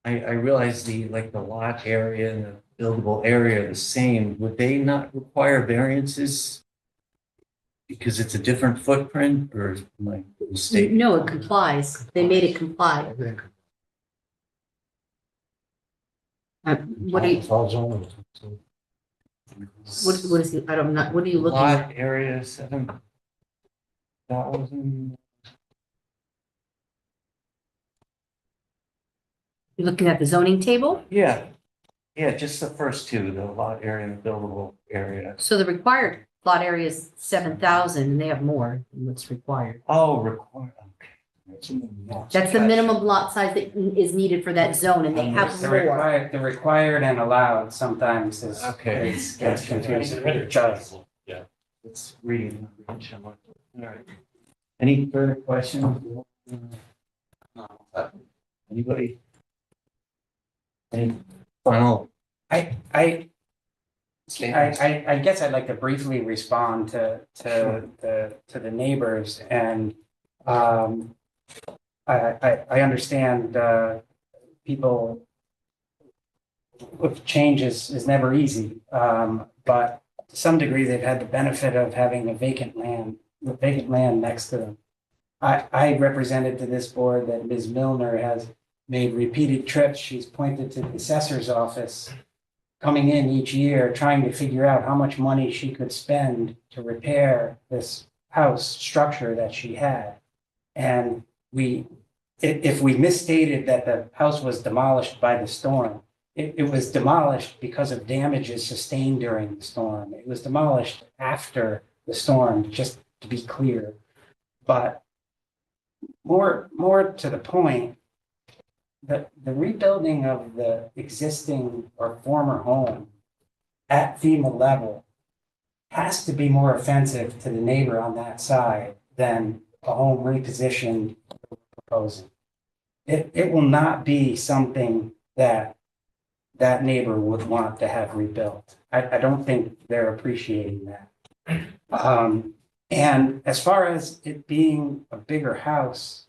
I realize the lot area and the buildable area are the same. Would they not require variances because it's a different footprint, or my mistake? No, it complies. They made it comply. What do you, what is it? I don't know. What are you looking at? Lot area 7,000. You're looking at the zoning table? Yeah, just the first two, the lot area and the buildable area. So the required lot area is 7,000 and they have more than what's required. Oh, required, That's the minimum lot size that is needed for that zone and they have The more. required and allowed sometimes is. Okay. Gets confusing. Yeah. It's reading. All right. Any further questions? Anybody? Any final? I guess I'd like to briefly respond to the neighbors, and I understand people with change is never easy, but to some degree they've had the benefit of having the vacant land next to them. I represented to this board that Ms. Milner has made repeated trips. She's pointed to the assessor's office coming in each year, trying to figure out how much money she could spend to repair this house structure that she had. And if we misstated that the house was demolished by the storm, it was demolished because of damages sustained during the storm. It was demolished after the storm, just to be clear. But more to the point, the rebuilding of the existing or former home at FEMA level has to be more offensive to the neighbor on that side than a home repositioned proposing. It will not be something that neighbor would want to have rebuilt. I don't think they're appreciating that. And as far as it being a bigger house,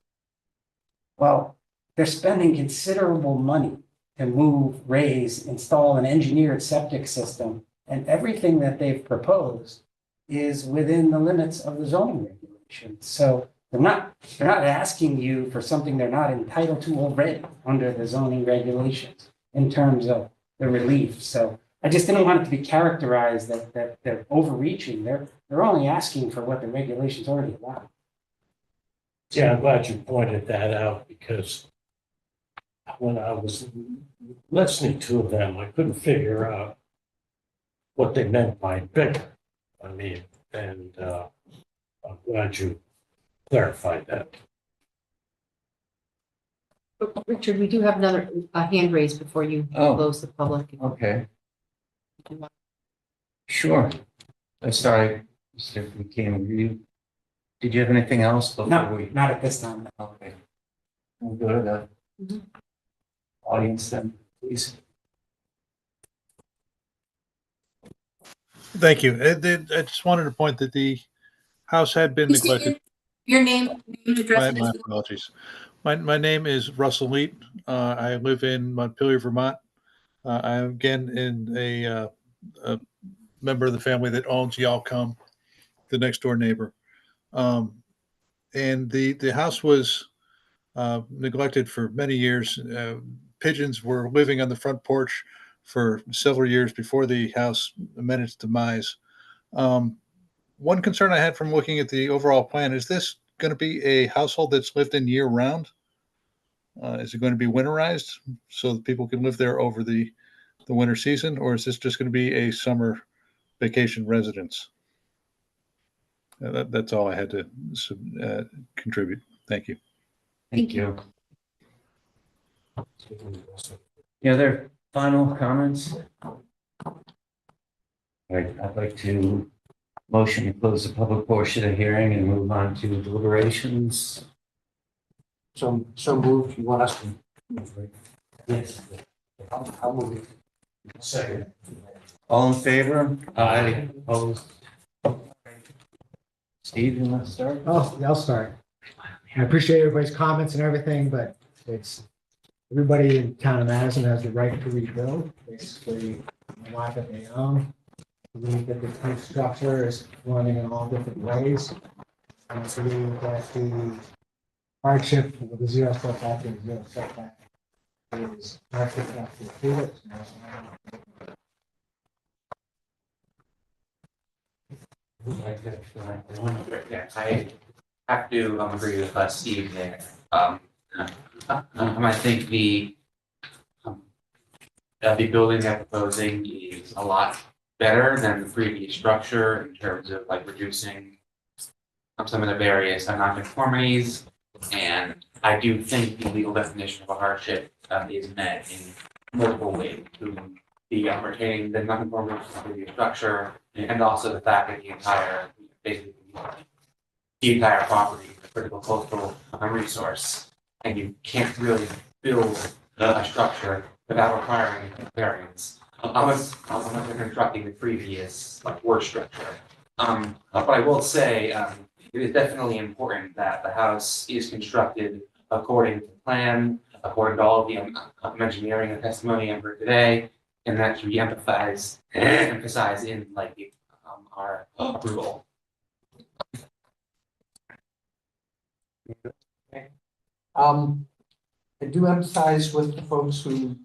well, they're spending considerable money to move, raise, install an engineered septic system, and everything that they've proposed is within the limits of the zoning regulations. So they're not asking you for something they're not entitled to already under the zoning regulations in terms of the relief. So I just didn't want it to be characterized that they're overreaching. They're only asking for what the regulations already allow. Yeah, I'm glad you pointed that out because when I was listening to them, I couldn't figure out what they meant by bigger. I mean, and I'm glad you clarified that. Richard, we do have another hand raised before you Oh. close the public. Okay, sure. Let's start, Mr. McKeon. Did you have anything else before No, we? not at this time. Okay. We'll go to the Mhm. audience then, please. Thank you. I just wanted to point that the house had been neglected. Your name and address. My apologies. My name is Russell Leet. I live in Montpelier, Vermont. I'm again a member of the family that owns Yalcom, the next door neighbor. And the house was neglected for many years. Pigeons were living on the front porch for several years before the house met its demise. One concern I had from looking at the overall plan, is this going to be a household that's lived in year round? Is it going to be winterized so that people can live there over the winter season? Or is this just going to be a summer vacation residence? That's all I had to contribute. Thank you. Thank you. Any other final comments? All right, I'd like to motion to close the public portion of the hearing and move on to deliberations. So moved, you want us to? Yes. I'll move it. Second. All in favor? Aye. Opposed? Steve, you want to start? I'll start. I appreciate everybody's comments and everything, but it's, everybody in town of Madison has the right to rebuild, basically, the lot that they own. We believe that the new structure is running in all different ways. And so we believe that the hardship with the zero setback and zero setback is hardship enough to approve it. Yeah, I have to agree with Steve there. I think the building they're proposing is a lot better than the previous structure in terms of like reducing some of the various nonconformities. And I do think the legal definition of a hardship is met in multiple ways. The retaining the nonconformity of the previous structure, and also the fact that the entire property is a critical coastal resource, and you can't really build a structure without requiring variance. Unless you're constructing the previous work structure. But I will say it is definitely important that the house is constructed according to plan, according to all of the engineering and testimony I've heard today, and that should be emphasized in our approval. I do emphasize with the folks who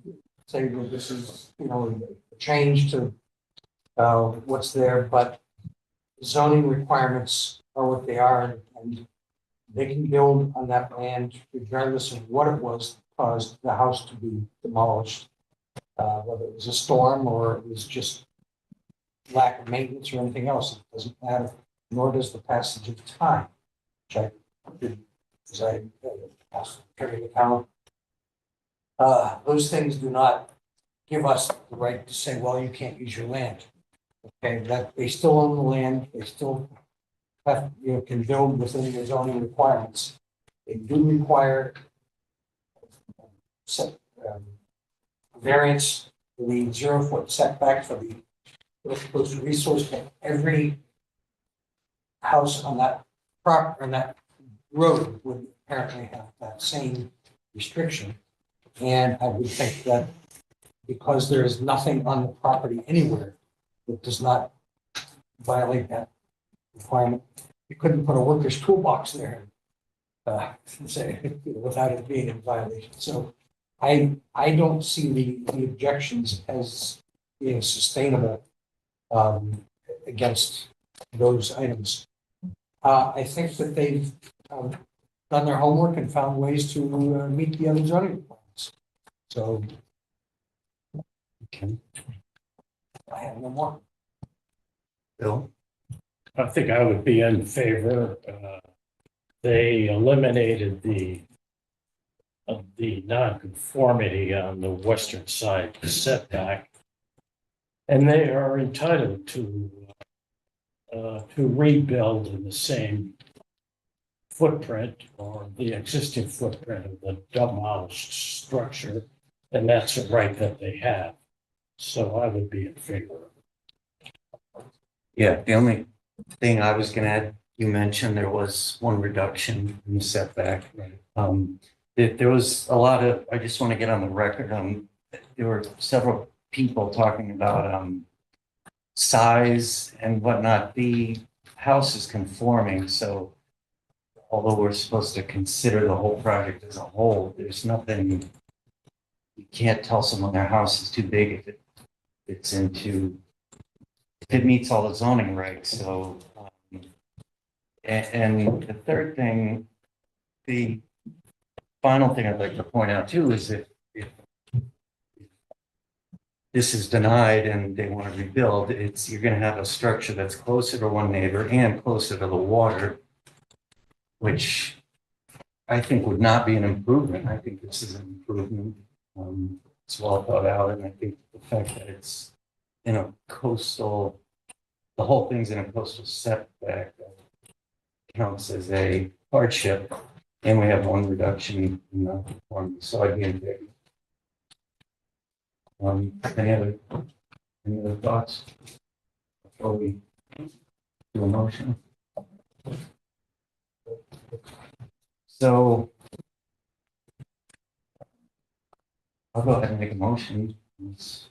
say that this is, the change to what's there, but zoning requirements are what they are, and they can build on that land regardless of what it was that caused the house to be demolished. Whether it was a storm or it was just lack of maintenance or anything else, it doesn't matter, nor does the passage of time, which I did, as I asked Terry to count. Those things do not give us the right to say, well, you can't use your land. Okay, that they still own the land, they still have, can build within their zoning requirements. They do require set, variance for the 0-foot setback for the coastal resource, but every house on that on that road would apparently have that same restriction. And I would think that because there is nothing on the property anywhere that does not violate that requirement, you couldn't put a worker's toolbox there say, without it being in violation. So I don't see the objections as being sustainable against those items. I think that they've done their homework and found ways to meet the other zoning requirements. So Okay. I have no more. Bill? I think I would be in favor. They eliminated the nonconformity on the western side setback. And they are entitled to rebuild in the same footprint or the existing footprint of the demolished structure. And that's a right that they have. So I would be in favor. Yeah, the only thing I was gonna add, you mentioned there was one reduction in the setback. There was a lot of, I just want to get on the record, there were several people talking about size and whatnot. The house is conforming, so although we're supposed to consider the whole project as a whole, there's nothing, you can't tell someone their house is too big if it meets all the zoning regs. So and the third thing, the final thing I'd like to point out too is if this is denied and they want to rebuild, you're going to have a structure that's closer to one neighbor and closer to the water, which I think would not be an improvement. I think this is an improvement. It's well thought out, and I think the fact that it's in a coastal, the whole thing's in a coastal setback counts as a hardship, and we have one reduction in the conformity, so I'd be in favor. Any other thoughts before we do a motion? So I'll go ahead and make a motion. If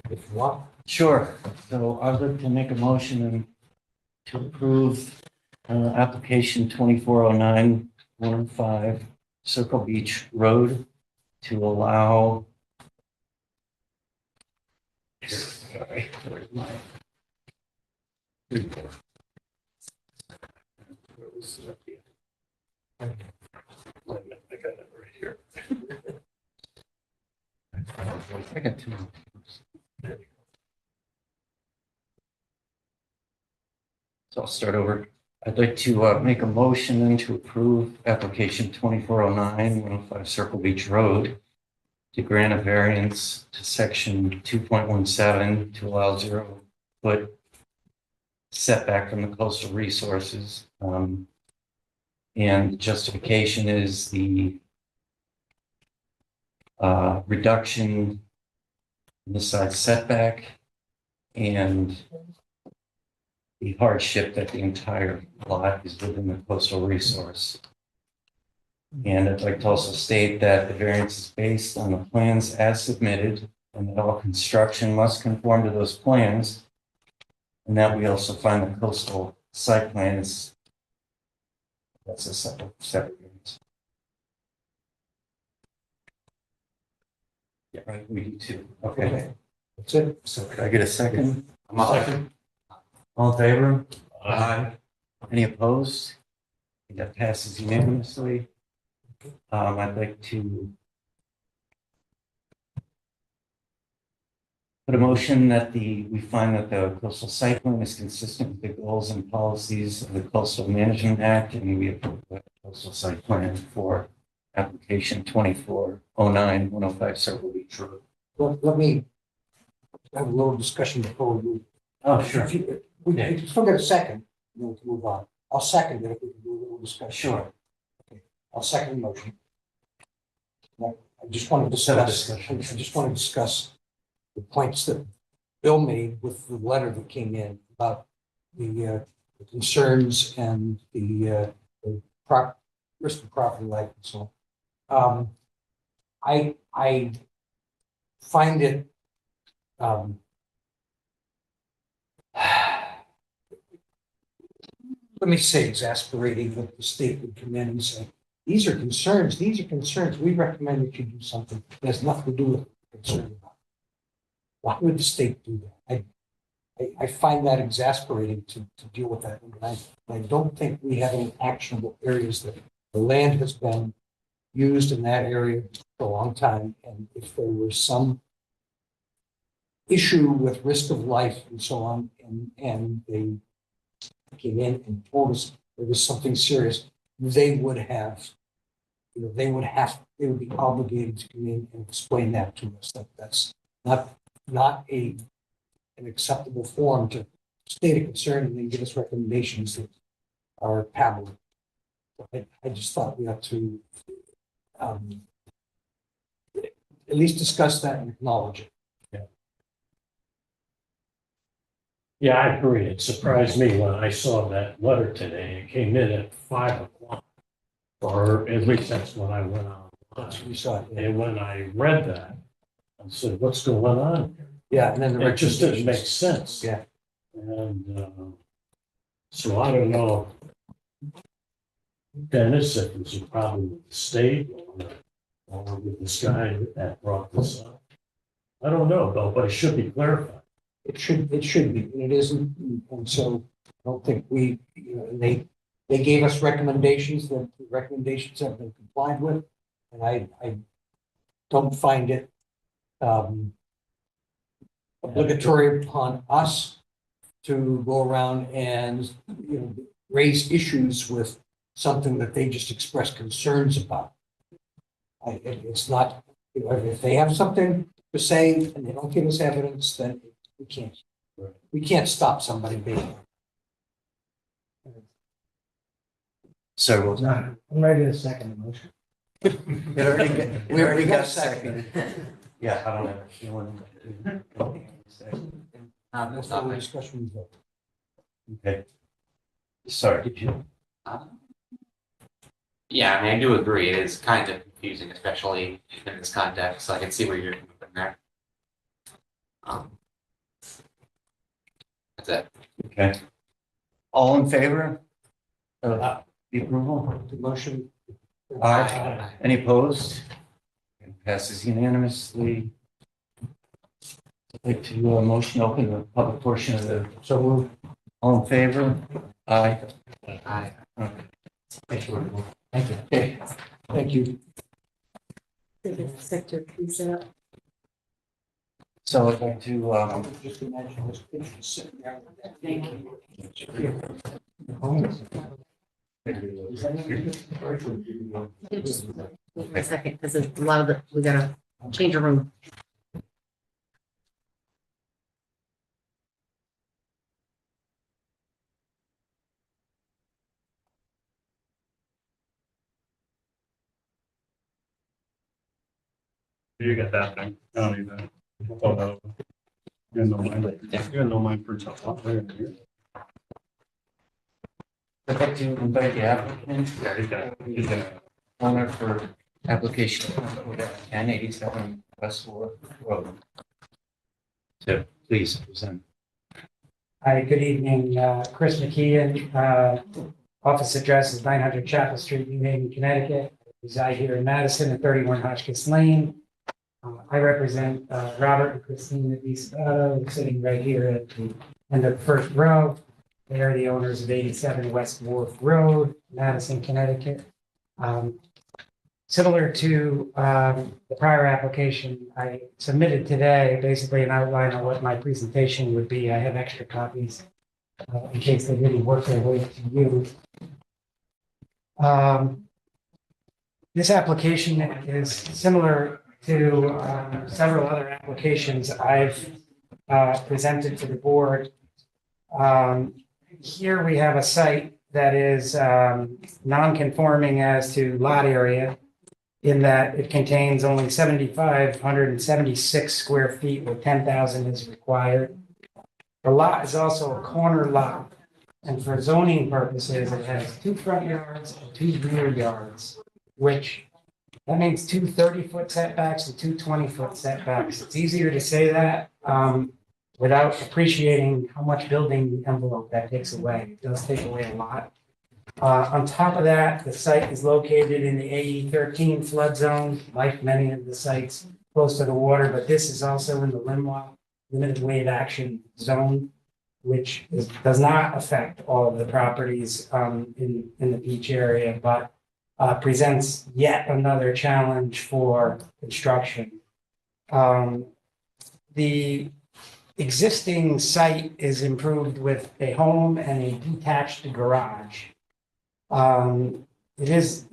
you want. Sure. So I'd like to make a motion to approve application 2409-105 Circle Beach Road to allow. Sorry, where's my? Where was it up here? Wait a minute, I got it right here. I got two. So I'll start over. I'd like to make a motion then to approve application 2409-105 Circle Beach Road to grant a variance to section 2.17 to allow 0-foot setback from the coastal resources. And the justification is the reduction in the side setback and the hardship that the entire lot is within the coastal resource. And I'd like to also state that the variance is based on the plans as submitted, and that all construction must conform to those plans. And that we also find the coastal site plans. That's a separate variance. Right, we do too. Okay. That's it. So could I get a second? Second. All in favor? Aye. Any opposed? That passes unanimously. I'd like to put a motion that we find that the coastal site plan is consistent with the goals and policies of the Coastal Management Act, and we approve the coastal site plan for application 2409-105 Circle Beach Road. Well, let me have a little discussion before we move. Oh, If you- We still get a second, then we can move on. I'll second it if we can do a little discussion. Sure. Okay. I'll second the motion. Now, I just want to Set a discuss, discussion. I just want to discuss the points that Bill made with the letter that came in about the concerns and the risk of property life and so on. I find it let me say exasperating that the state would come in and say, these are concerns, we recommend that you do something that has nothing to do with concern about. Why would the state do that? I find that exasperating to deal with that. And I don't think we have any actionable areas that the land has been used in that area for a long time. And if there was some issue with risk of life and so on, and they came in and told us there was something serious, they would have, they would be obligated to come in and explain that to us. That's not an acceptable form to state a concern and then give us recommendations that are palatable. I just thought we ought to at least discuss that and acknowledge it. Yeah, I agree. It surprised me when I saw that letter today. It came in at 5 o'clock. Or at least that's when I went on. We saw it. And when I read that, I said, what's going on here? Yeah, and then the It just didn't make recommendations. sense. Yeah. And so I don't know, Dennis, if there's a problem with the state or with this guy that brought this up. I don't know, though, but it should be clarified. It should be, and it isn't, and so I don't think they gave us recommendations, that the recommendations have been complied with, and I don't find it obligatory upon us to go around and, raise issues with something that they just expressed concerns about. It's not, if they have something to say and they don't give us evidence, then we can't stop somebody being. So I'm ready to second the motion. we already got a second. Yeah, I don't know. You want That's not the discussion. Okay. Sorry, did you? Yeah, I mean, I do agree. It is kind of confusing, especially in this context. So I can see where you're coming from there. That's it. Okay. All in favor of the approval? The motion. Aye. Any opposed? It passes unanimously. I'd like to motion to open the public portion of the. So moved. All in favor? Aye. Aye. Okay. Thank you. Okay. Thank you. Sector, please. So I'd like to, Just imagine this picture sitting there. Thank you. Just wait for a second, because a lot of we gotta change a room. You got that thing. I don't need that. Oh, no. You got no mind. You got no mind for itself. I'd like to invite the applicant. Owner for application 1087 Westwood Road. So please present. Hi, good evening, Chris McKeon, office address is 900 Chapel Street, New Haven, Connecticut. Reside here in Madison at 31 Hotchkiss Lane. I represent Robert and Christine Esabato, sitting right here at the end of the first row. They are the owners of 87 West Wharf Road, Madison, Connecticut. Similar to the prior application I submitted today, basically an outline of what my presentation would be. I have extra copies in case they didn't work their way to you. This application is similar to several other applications I've presented to the board. Here we have a site that is non-conforming as to lot area in that it contains only 7,576 square feet where 10,000 is required. The lot is also a corner lot, and for zoning purposes, it has 2 front yards and 2 rear yards, which that means 2 30-foot setbacks and 2 20-foot setbacks. It's easier to say that without appreciating how much building envelope that takes away. It does take away a lot. On top of that, the site is located in the AE 13 flood zone, like many of the sites close to the water, but this is also in the LIMWA, limited wave action zone, which does not affect all of the properties in the beach area, but presents yet another challenge for construction. The existing site is improved with a home and a detached garage. It is,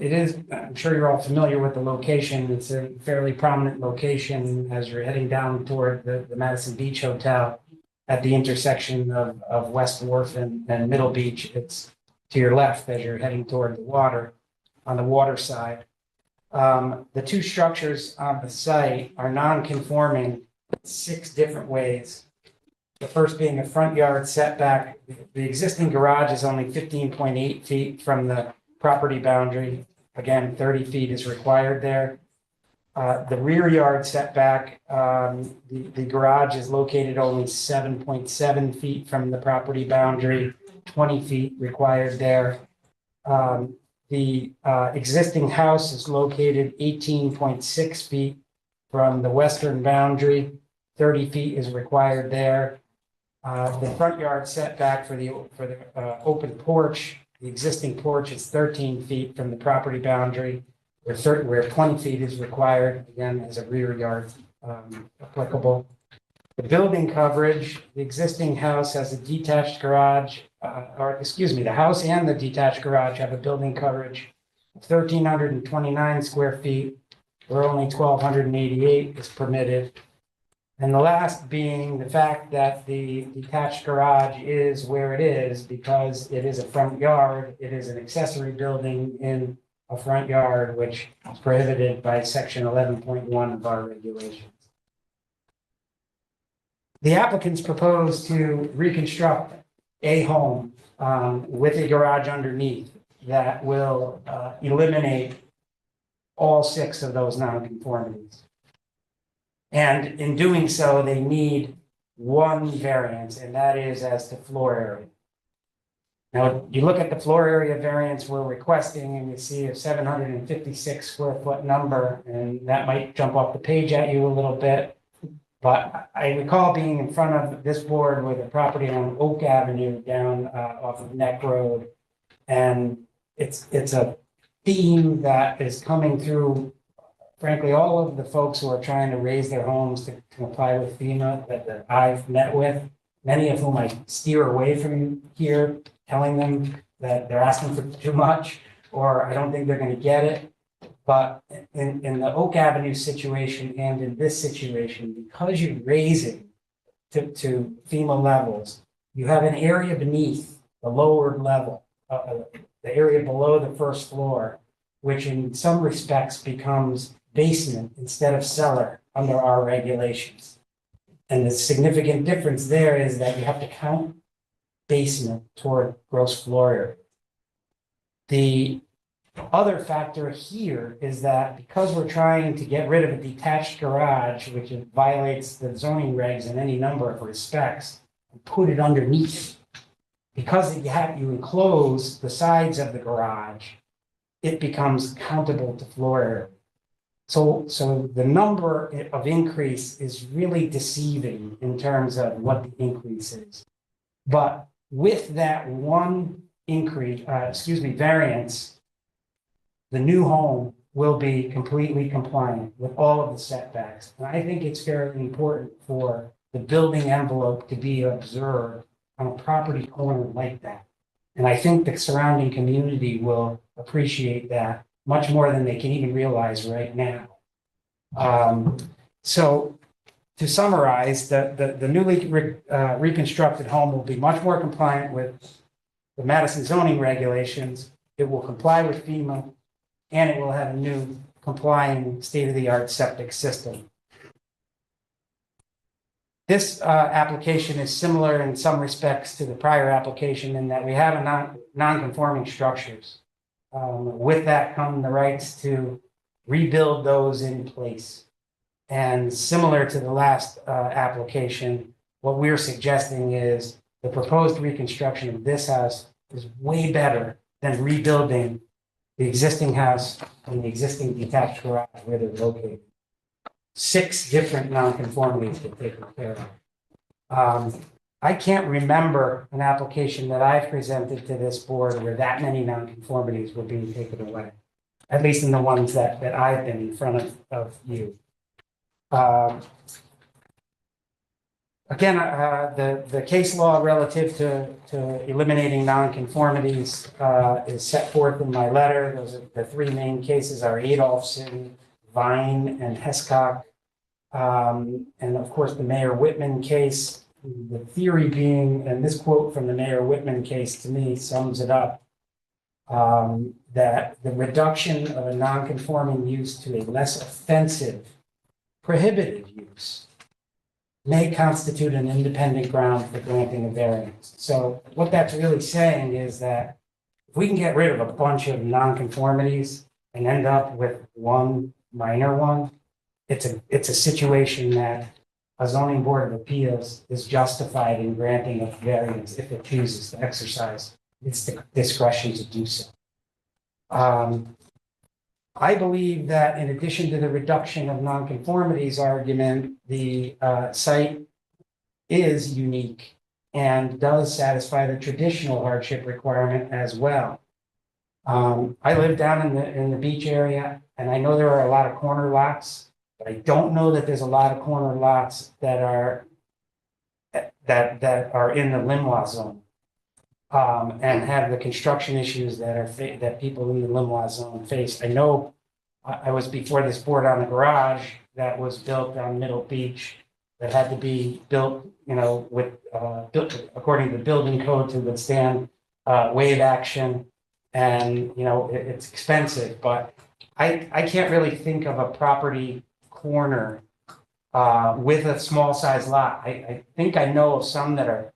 I'm sure you're all familiar with the location. It's a fairly prominent location as you're heading down toward the Madison Beach Hotel at the intersection of West Wharf and Middle Beach. It's to your left as you're heading toward the water, on the water side. The 2 structures on the site are non-conforming 6 different ways. The first being a front yard setback. The existing garage is only 15.8 feet from the property boundary. Again, 30 feet is required there. The rear yard setback, the garage is located only 7.7 feet from the property boundary, 20 feet required there. The existing house is located 18.6 feet from the western boundary, 30 feet is required there. The front yard setback for the open porch, the existing porch is 13 feet from the property boundary, where 20 feet is required, again, as a rear yard applicable. The building coverage, the existing house has a detached garage, the house and the detached garage have a building coverage of 1,329 square feet, where only 1,288 is permitted. And the last being the fact that the detached garage is where it is because it is a front yard. It is an accessory building in a front yard, which is prohibited by section 11.1 of our regulations. The applicants propose to reconstruct a home with a garage underneath that will eliminate all 6 of those nonconformities. And in doing so, they need 1 variance, and that is as to floor area. Now, you look at the floor area variance we're requesting, and you see a 756 square foot number, and that might jump off the page at you a little bit. But I recall being in front of this board with a property on Oak Avenue down off of Neck Road, and it's a theme that is coming through. Frankly, all of the folks who are trying to raise their homes to comply with FEMA that I've met with, many of whom I steer away from here, telling them that they're asking for too much, or I don't think they're going to get it. But in the Oak Avenue situation and in this situation, because you're raising to FEMA levels, you have an area beneath the lower level, the area below the first floor, which in some respects becomes basement instead of cellar under our regulations. And the significant difference there is that you have to count basement toward gross floor area. The other factor here is that because we're trying to get rid of a detached garage, which violates the zoning regs in any number of respects, and put it underneath, because you enclose the sides of the garage, it becomes countable to floor area. So the number of increase is really deceiving in terms of what the increase is. But with that one variance, the new home will be completely compliant with all of the setbacks. And I think it's very important for the building envelope to be observed on a property corner like that. And I think the surrounding community will appreciate that much more than they can even realize right now. So to summarize, the newly reconstructed home will be much more compliant with the Madison zoning regulations. It will comply with FEMA, and it will have a new complying state-of-the-art septic system. This application is similar in some respects to the prior application in that we have a non-conforming structures. With that come the rights to rebuild those in place. And similar to the last application, what we're suggesting is the proposed reconstruction of this house is way better than rebuilding the existing house and the existing detached garage where they're located. 6 different nonconformities get taken care of. I can't remember an application that I've presented to this board where that many nonconformities were being taken away, at least in the ones that I've been in front of you. Again, the case law relative to eliminating nonconformities is set forth in my letter. Those are the 3 main cases are Adolphson, Vine, and Hescock. And of course, the Mayor Whitman case, the theory being, and this quote from the Mayor Whitman case to me sums it up, that the reduction of a nonconforming use to a less offensive prohibited use may constitute an independent ground for granting a variance. So what that's really saying is that if we can get rid of a bunch of nonconformities and end up with one minor one, it's a situation that a zoning board of appeals is justified in granting a variance if it chooses to exercise its discretion to do so. I believe that in addition to the reduction of nonconformities argument, the site is unique and does satisfy the traditional hardship requirement as well. I live down in the beach area, and I know there are a lot of corner lots, but I don't know that there's a lot of corner lots that are in the Limwa zone. And have the construction issues that people in the Limwa zone face. I know I was before this board on a garage that was built on Middle Beach that had to be built, built according to the building code to withstand wave action, and it's expensive. But I can't really think of a property corner with a small size lot. I think I know of some that are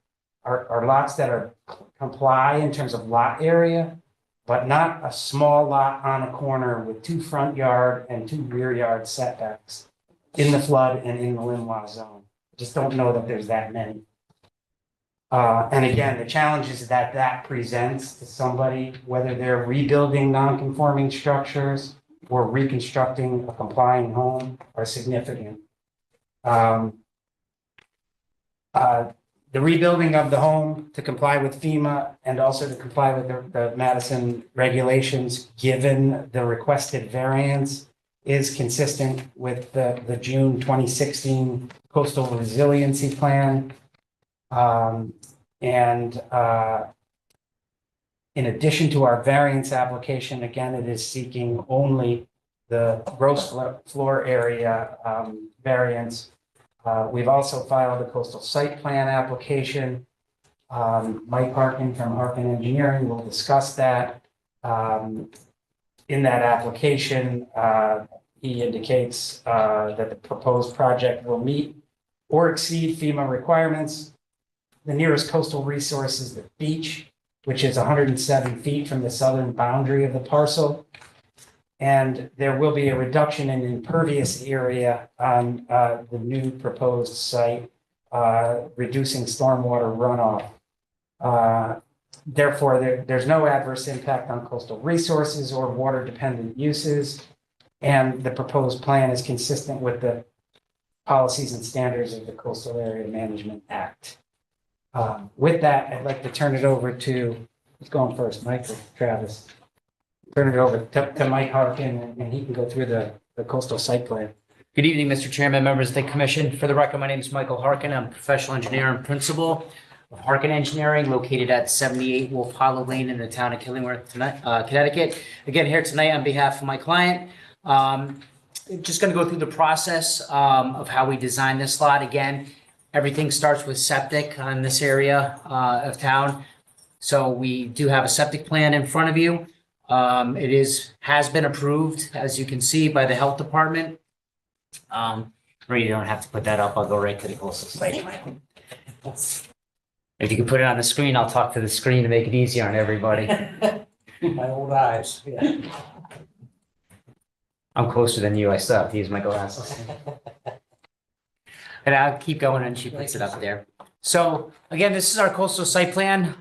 lots that are comply in terms of lot area, but not a small lot on a corner with 2 front yard and 2 rear yard setbacks in the flood and in the Limwa zone. Just don't know that there's that many. And again, the challenges that presents to somebody, whether they're rebuilding non-conforming structures or reconstructing a complying home, are significant. The rebuilding of the home to comply with FEMA and also to comply with the Madison regulations, given the requested variance, is consistent with the June 2016 Coastal Resiliency Plan. In addition to our variance application, again, it is seeking only the gross floor area variance. We've also filed a coastal site plan application. Mike Harkin from Harkin Engineering will discuss that. In that application, he indicates that the proposed project will meet or exceed FEMA requirements. The nearest coastal resource is the beach, which is 107 feet from the southern boundary of the parcel. And there will be a reduction in impervious area on the new proposed site, reducing stormwater runoff. Therefore, there's no adverse impact on coastal resources or water-dependent uses. And the proposed plan is consistent with the policies and standards of the Coastal Area Management Act. With that, I'd like to turn it over to, who's going first, Mike or Travis? Turn it over to Mike Harkin, and he can go through the coastal site plan. Good evening, Mr. Chairman, members of the commission. For the record, my name is Michael Harkin. I'm a professional engineer and principal of Harkin Engineering, located at 78 Wolf Hollow Lane in the town of Killingworth, Connecticut. Again, here tonight on behalf of my client. Just going to go through the process of how we design this lot. Again, everything starts with septic on this area of town. So we do have a septic plan in front of you. It has been approved, as you can see, by the health department. You don't have to put that up. I'll go right to the coastal site. If you can put it on the screen, I'll talk to the screen to make it easier on everybody. My old eyes. Yeah. I'm closer than you. I still have to use my glasses. And I'll keep going and she puts it up there. So again, this is our coastal site plan.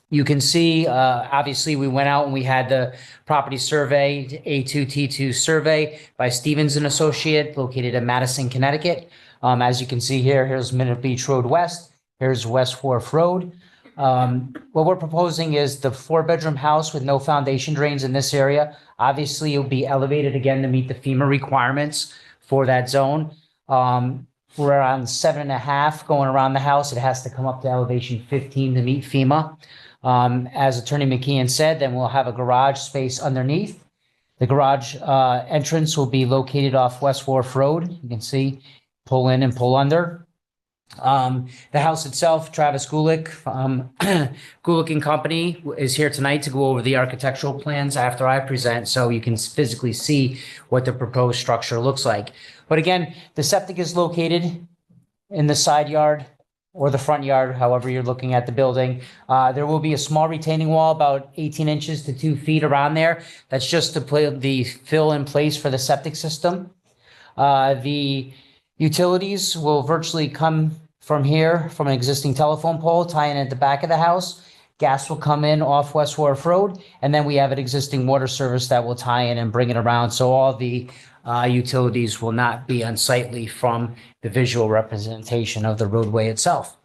You can see, obviously, we went out and we had the property surveyed, A2T2 survey by Stevens and Associate, located in Madison, Connecticut. As you can see here, here's Minute Beach Road West. Here's West Wharf Road. What we're proposing is the 4-bedroom house with no foundation drains in this area. Obviously, it'll be elevated again to meet the FEMA requirements for that zone. We're around 7.5 going around the house. It has to come up to elevation 15 to meet FEMA. As Attorney McKeon said, then we'll have a garage space underneath. The garage entrance will be located off West Wharf Road. You can see, pull in and pull under. The house itself, Travis Gulick, Gulick and Company is here tonight to go over the architectural plans after I present, so you can physically see what the proposed structure looks like. But again, the septic is located in the side yard or the front yard, however you're looking at the building. There will be a small retaining wall about 18 inches to 2 feet around there. That's just to put the fill in place for the septic system. The utilities will virtually come from here, from an existing telephone pole, tying at the back of the house. Gas will come in off West Wharf Road, and then we have an existing water service that will tie in and bring it around. So all the utilities will not be unsightly from the visual representation of the roadway itself.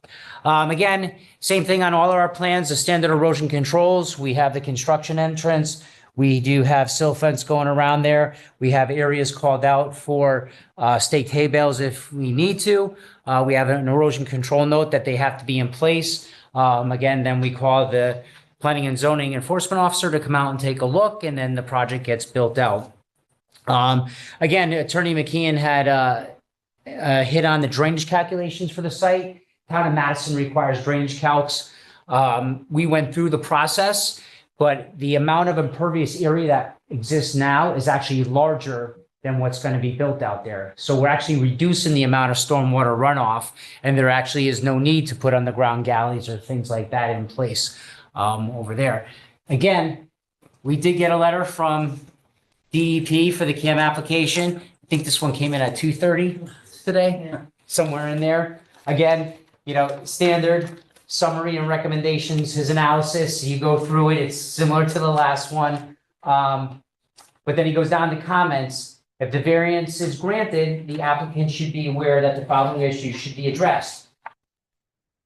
Again, same thing on all of our plans, the standard erosion controls. We have the construction entrance. We do have sill fence going around there. We have areas called out for staked hay bales if we need to. We have an erosion control note that they have to be in place. Again, then we call the planning and zoning enforcement officer to come out and take a look, and then the project gets built out. Again, Attorney McKeon had hit on the drainage calculations for the site. Town of Madison requires drainage calcs. We went through the process, but the amount of impervious area that exists now is actually larger than what's going to be built out there. So we're actually reducing the amount of stormwater runoff, and there actually is no need to put underground galleys or things like that in place over there. Again, we did get a letter from DEP for the CAM application. I think this one came in at 2:30 today, somewhere in there. Again, standard summary and recommendations, his analysis. You go through it. It's similar to the last one. But then he goes down to comments. If the variance is granted, the applicant should be aware that the following issues should be addressed.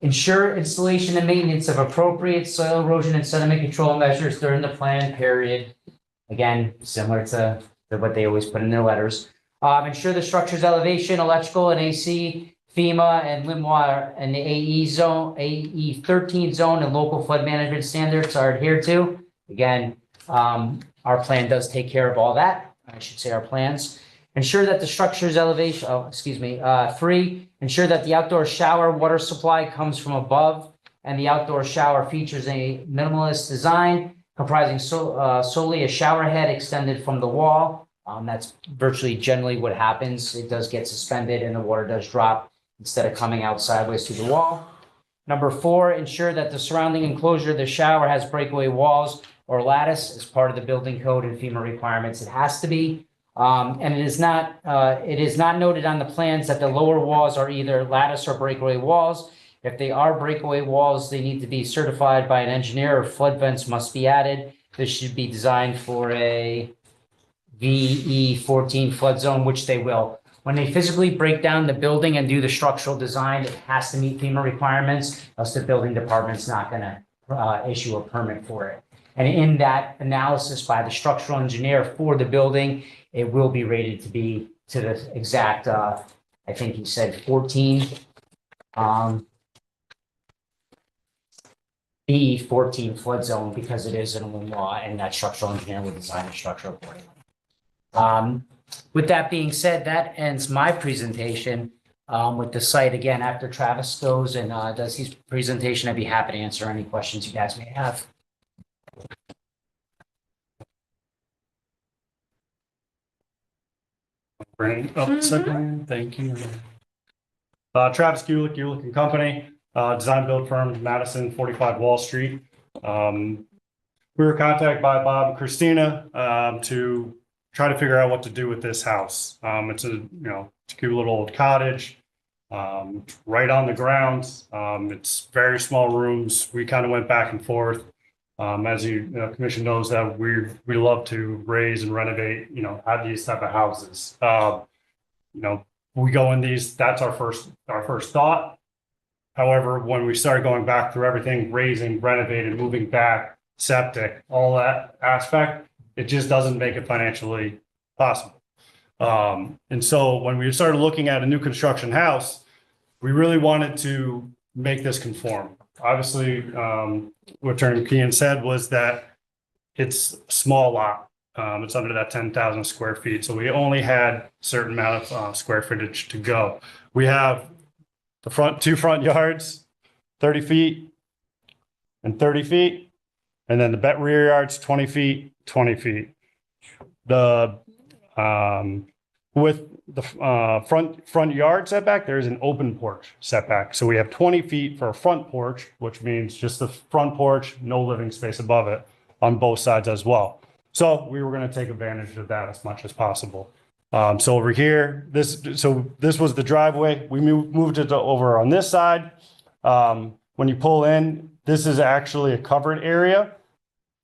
Ensure installation and maintenance of appropriate soil erosion and sediment control measures during the planned period. Again, similar to what they always put in their letters. Ensure the structure's elevation, electrical and AC, FEMA and LIMWA and the AE zone, AE 13 zone and local flood management standards are adhered to. Again, our plan does take care of all that. I should say our plans. Ensure that the structure's elevation, free. Ensure that the outdoor shower water supply comes from above, and the outdoor shower features a minimalist design comprising solely a shower head extended from the wall. That's virtually generally what happens. It does get suspended and the water does drop instead of coming out sideways through the wall. Number 4, ensure that the surrounding enclosure of the shower has breakaway walls or lattice as part of the building code and FEMA requirements. It has to be. And it is not noted on the plans that the lower walls are either lattice or breakaway walls. If they are breakaway walls, they need to be certified by an engineer, or flood vents must be added. This should be designed for a VE 14 flood zone, which they will. When they physically break down the building and do the structural design, it has to meet FEMA requirements, else the building department's not gonna issue a permit for it. And in that analysis by the structural engineer for the building, it will be rated to be to the exact, I think he said 14. BE 14 flood zone because it is an law and that structural engineer will design the structure accordingly. With that being said, that ends my presentation with the site. Again, after Travis goes and does his presentation, I'd be happy to answer any questions you guys may have. Bring it up a second. Thank you. Travis Gulick, Gulick and Company, design build firm, Madison, 45 Wall Street. We were contacted by Bob and Christina to try to figure out what to do with this house. It's a cute little old cottage, right on the ground. It's very small rooms. We kind of went back and forth. As commission knows that we love to raise and renovate, have these type of houses. We go in these, that's our first thought. However, when we started going back through everything, raising, renovating, moving back, septic, all that aspect, it just doesn't make it financially possible. And so when we started looking at a new construction house, we really wanted to make this conform. Obviously, what Attorney Keehan said was that it's a small lot. It's under that 10,000 square feet. So we only had a certain amount of square footage to go. We have the two front yards, 30 feet and 30 feet. And then the rear yards, 20 feet, 20 feet. With the front yard setback, there's an open porch setback. So we have 20 feet for a front porch, which means just the front porch, no living space above it on both sides as well. So we were going to take advantage of that as much as possible. So over here, this was the driveway. We moved it over on this side. When you pull in, this is actually a covered area.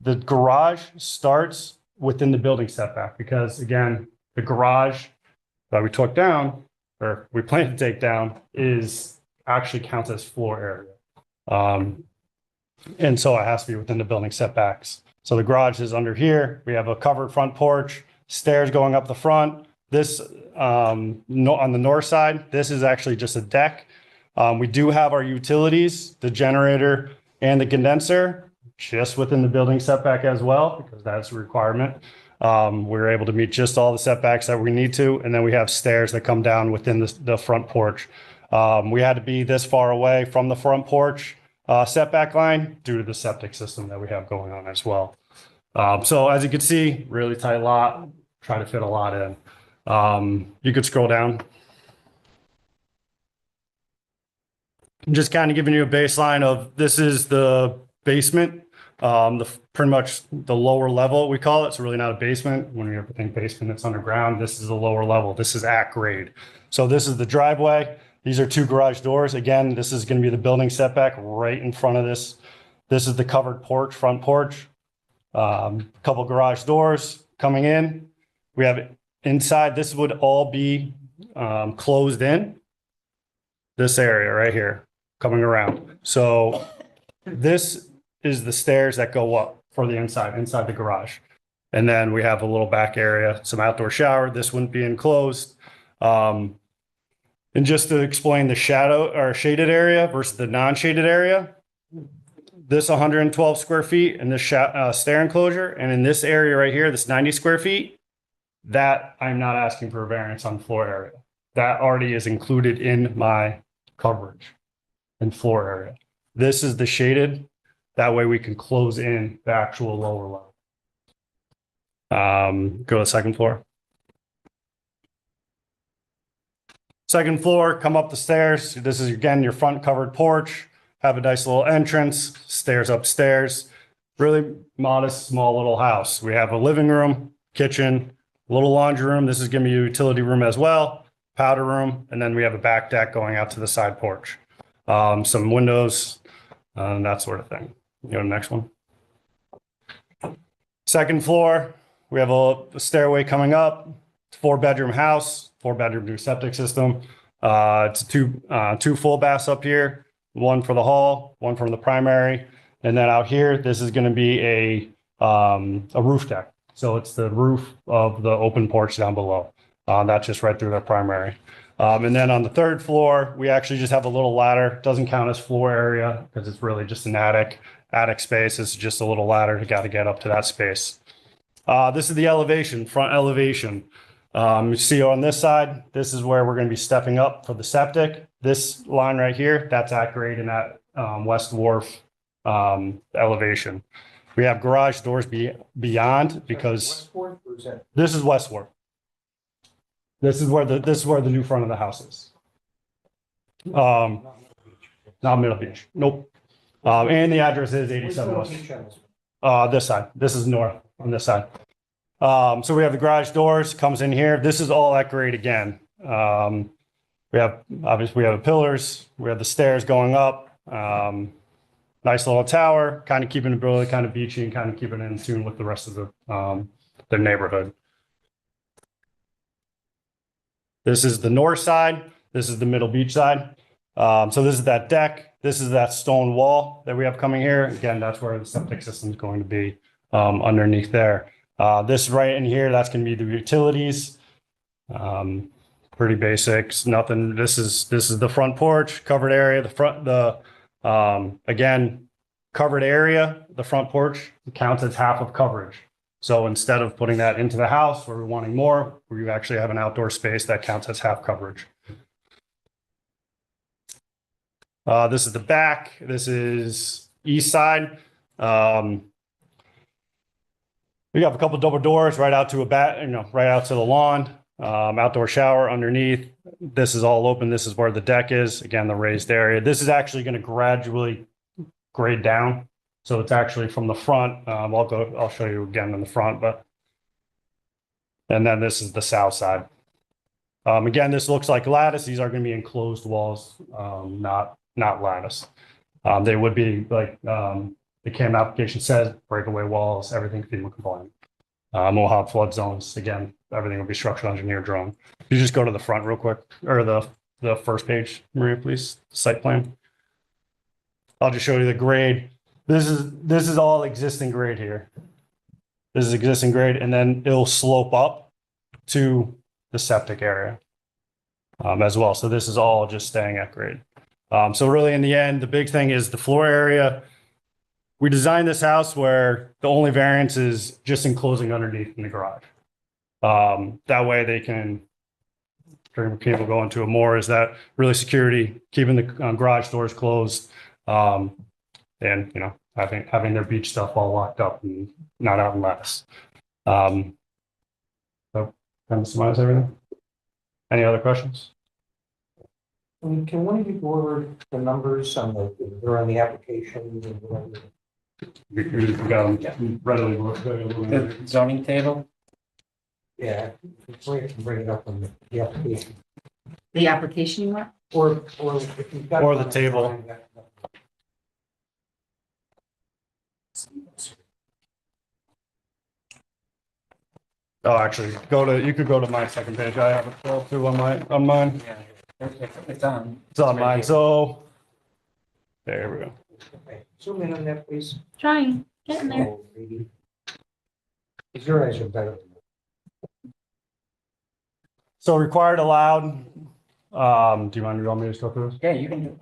The garage starts within the building setback because, again, the garage that we took down, or we plan to take down, is actually counts as floor area. And so it has to be within the building setbacks. So the garage is under here. We have a covered front porch, stairs going up the front. This, on the north side, this is actually just a deck. We do have our utilities, the generator and the condenser, just within the building setback as well, because that's a requirement. We were able to meet just all the setbacks that we need to. And then we have stairs that come down within the front porch. We had to be this far away from the front porch setback line due to the septic system that we have going on as well. So as you can see, really tight lot, try to fit a lot in. You could scroll down. I'm just kind of giving you a baseline of this is the basement. Pretty much the lower level, we call it. It's really not a basement. When you ever think basement, it's underground. This is the lower level. This is at grade. So this is the driveway. These are two garage doors. Again, this is going to be the building setback right in front of this. This is the covered porch, front porch. Couple garage doors coming in. We have inside. This would all be closed in. This area right here coming around. So this is the stairs that go up for the inside the garage. And then we have a little back area, some outdoor shower. This wouldn't be enclosed. And just to explain the shadow or shaded area versus the non-shaded area, this 112 square feet and this stair enclosure. And in this area right here, this 90 square feet, that I'm not asking for a variance on floor area. That already is included in my coverage and floor area. This is the shaded. That way we can close in the actual lower level. Go to the second floor. Second floor, come up the stairs. This is again your front covered porch. Have a nice little entrance, stairs upstairs. Really modest, small little house. We have a living room, kitchen, a little laundry room. This is going to be a utility room as well, powder room, and then we have a back deck going out to the side porch. Some windows, and that sort of thing. Go to the next one. Second floor, we have a stairway coming up, 4-bedroom house, 4-bedroom new septic system. It's two full baths up here, one for the hall, one from the primary. And then out here, this is going to be a roof deck. So it's the roof of the open porch down below. That's just right through their primary. And then on the 3rd floor, we actually just have a little ladder. Doesn't count as floor area because it's really just an attic space. It's just a little ladder. You got to get up to that space. This is the elevation, front elevation. You see on this side, this is where we're going to be stepping up for the septic. This line right here, that's at grade and at West Wharf elevation. We have garage doors beyond because Westport, or is that? this is West Wharf. This is where the new front of the house is. Not Middle Beach. Nope. And the address is 87 West. This side. This is north on this side. So we have the garage doors, comes in here. This is all at grade again. We have the pillars, we have the stairs going up. Nice little tower, kind of keeping it really kind of beachy and kind of keeping it in tune with the rest of the neighborhood. This is the north side. This is the Middle Beach side. So this is that deck. This is that stone wall that we have coming here. Again, that's where the septic system is going to be underneath there. This right in here, that's going to be the utilities. Pretty basics, nothing. This is the front porch, covered area. Again, covered area, the front porch counts as half of coverage. So instead of putting that into the house where we're wanting more, we actually have an outdoor space that counts as half coverage. This is the back. This is east side. We have a couple double doors right out to right out to the lawn. Outdoor shower underneath. This is all open. This is where the deck is. Again, the raised area. This is actually going to gradually grade down. So it's actually from the front. I'll show you again in the front, and then this is the south side. Again, this looks like lattice. These are going to be enclosed walls, not lattice. They would be like the CAM application says, breakaway walls, everything FEMA compliant. We'll have flood zones. Again, everything will be structural engineer drawn. You just go to the front real quick, or the first page, Maria, please, site plan. I'll just show you the grade. This is all existing grade here. This is existing grade, and then it'll slope up to the septic area as well. So this is all just staying at grade. So really in the end, the big thing is the floor area. We designed this house where the only variance is just enclosing underneath in the garage. That way they can, people go into it more, is that really security, keeping the garage doors closed, and having their beach stuff all locked up and not out in lattice. So kind of summarize everything. Any other questions? Can one of you go over the numbers on they're on the application and whatever? We got them readily. The zoning table? Yeah, before you can bring it up on the application. The application you want? Or if you've got. Or it the on table. drawing, that- Oh, actually, you could go to my second page. I have it all too on mine. Yeah, it's on. It's on mine. So there we go. Okay, zoom in on that, please. Trying, getting there. Oh, maybe. Your eyes are better. So required allowed. Do you want me to go through this? Yeah, you can do.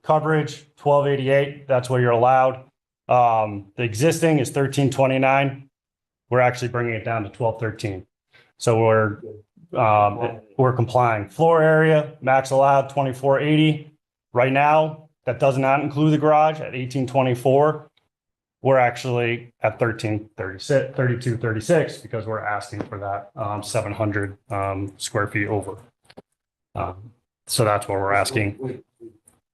Coverage 1288. That's what you're allowed. The existing is 1329. We're actually bringing it down to 1213. So we're complying. Floor area max allowed 2480. Right now, that does not include the garage at 1824. We're actually at 3236 because we're asking for that 700 square feet over. So that's what we're asking.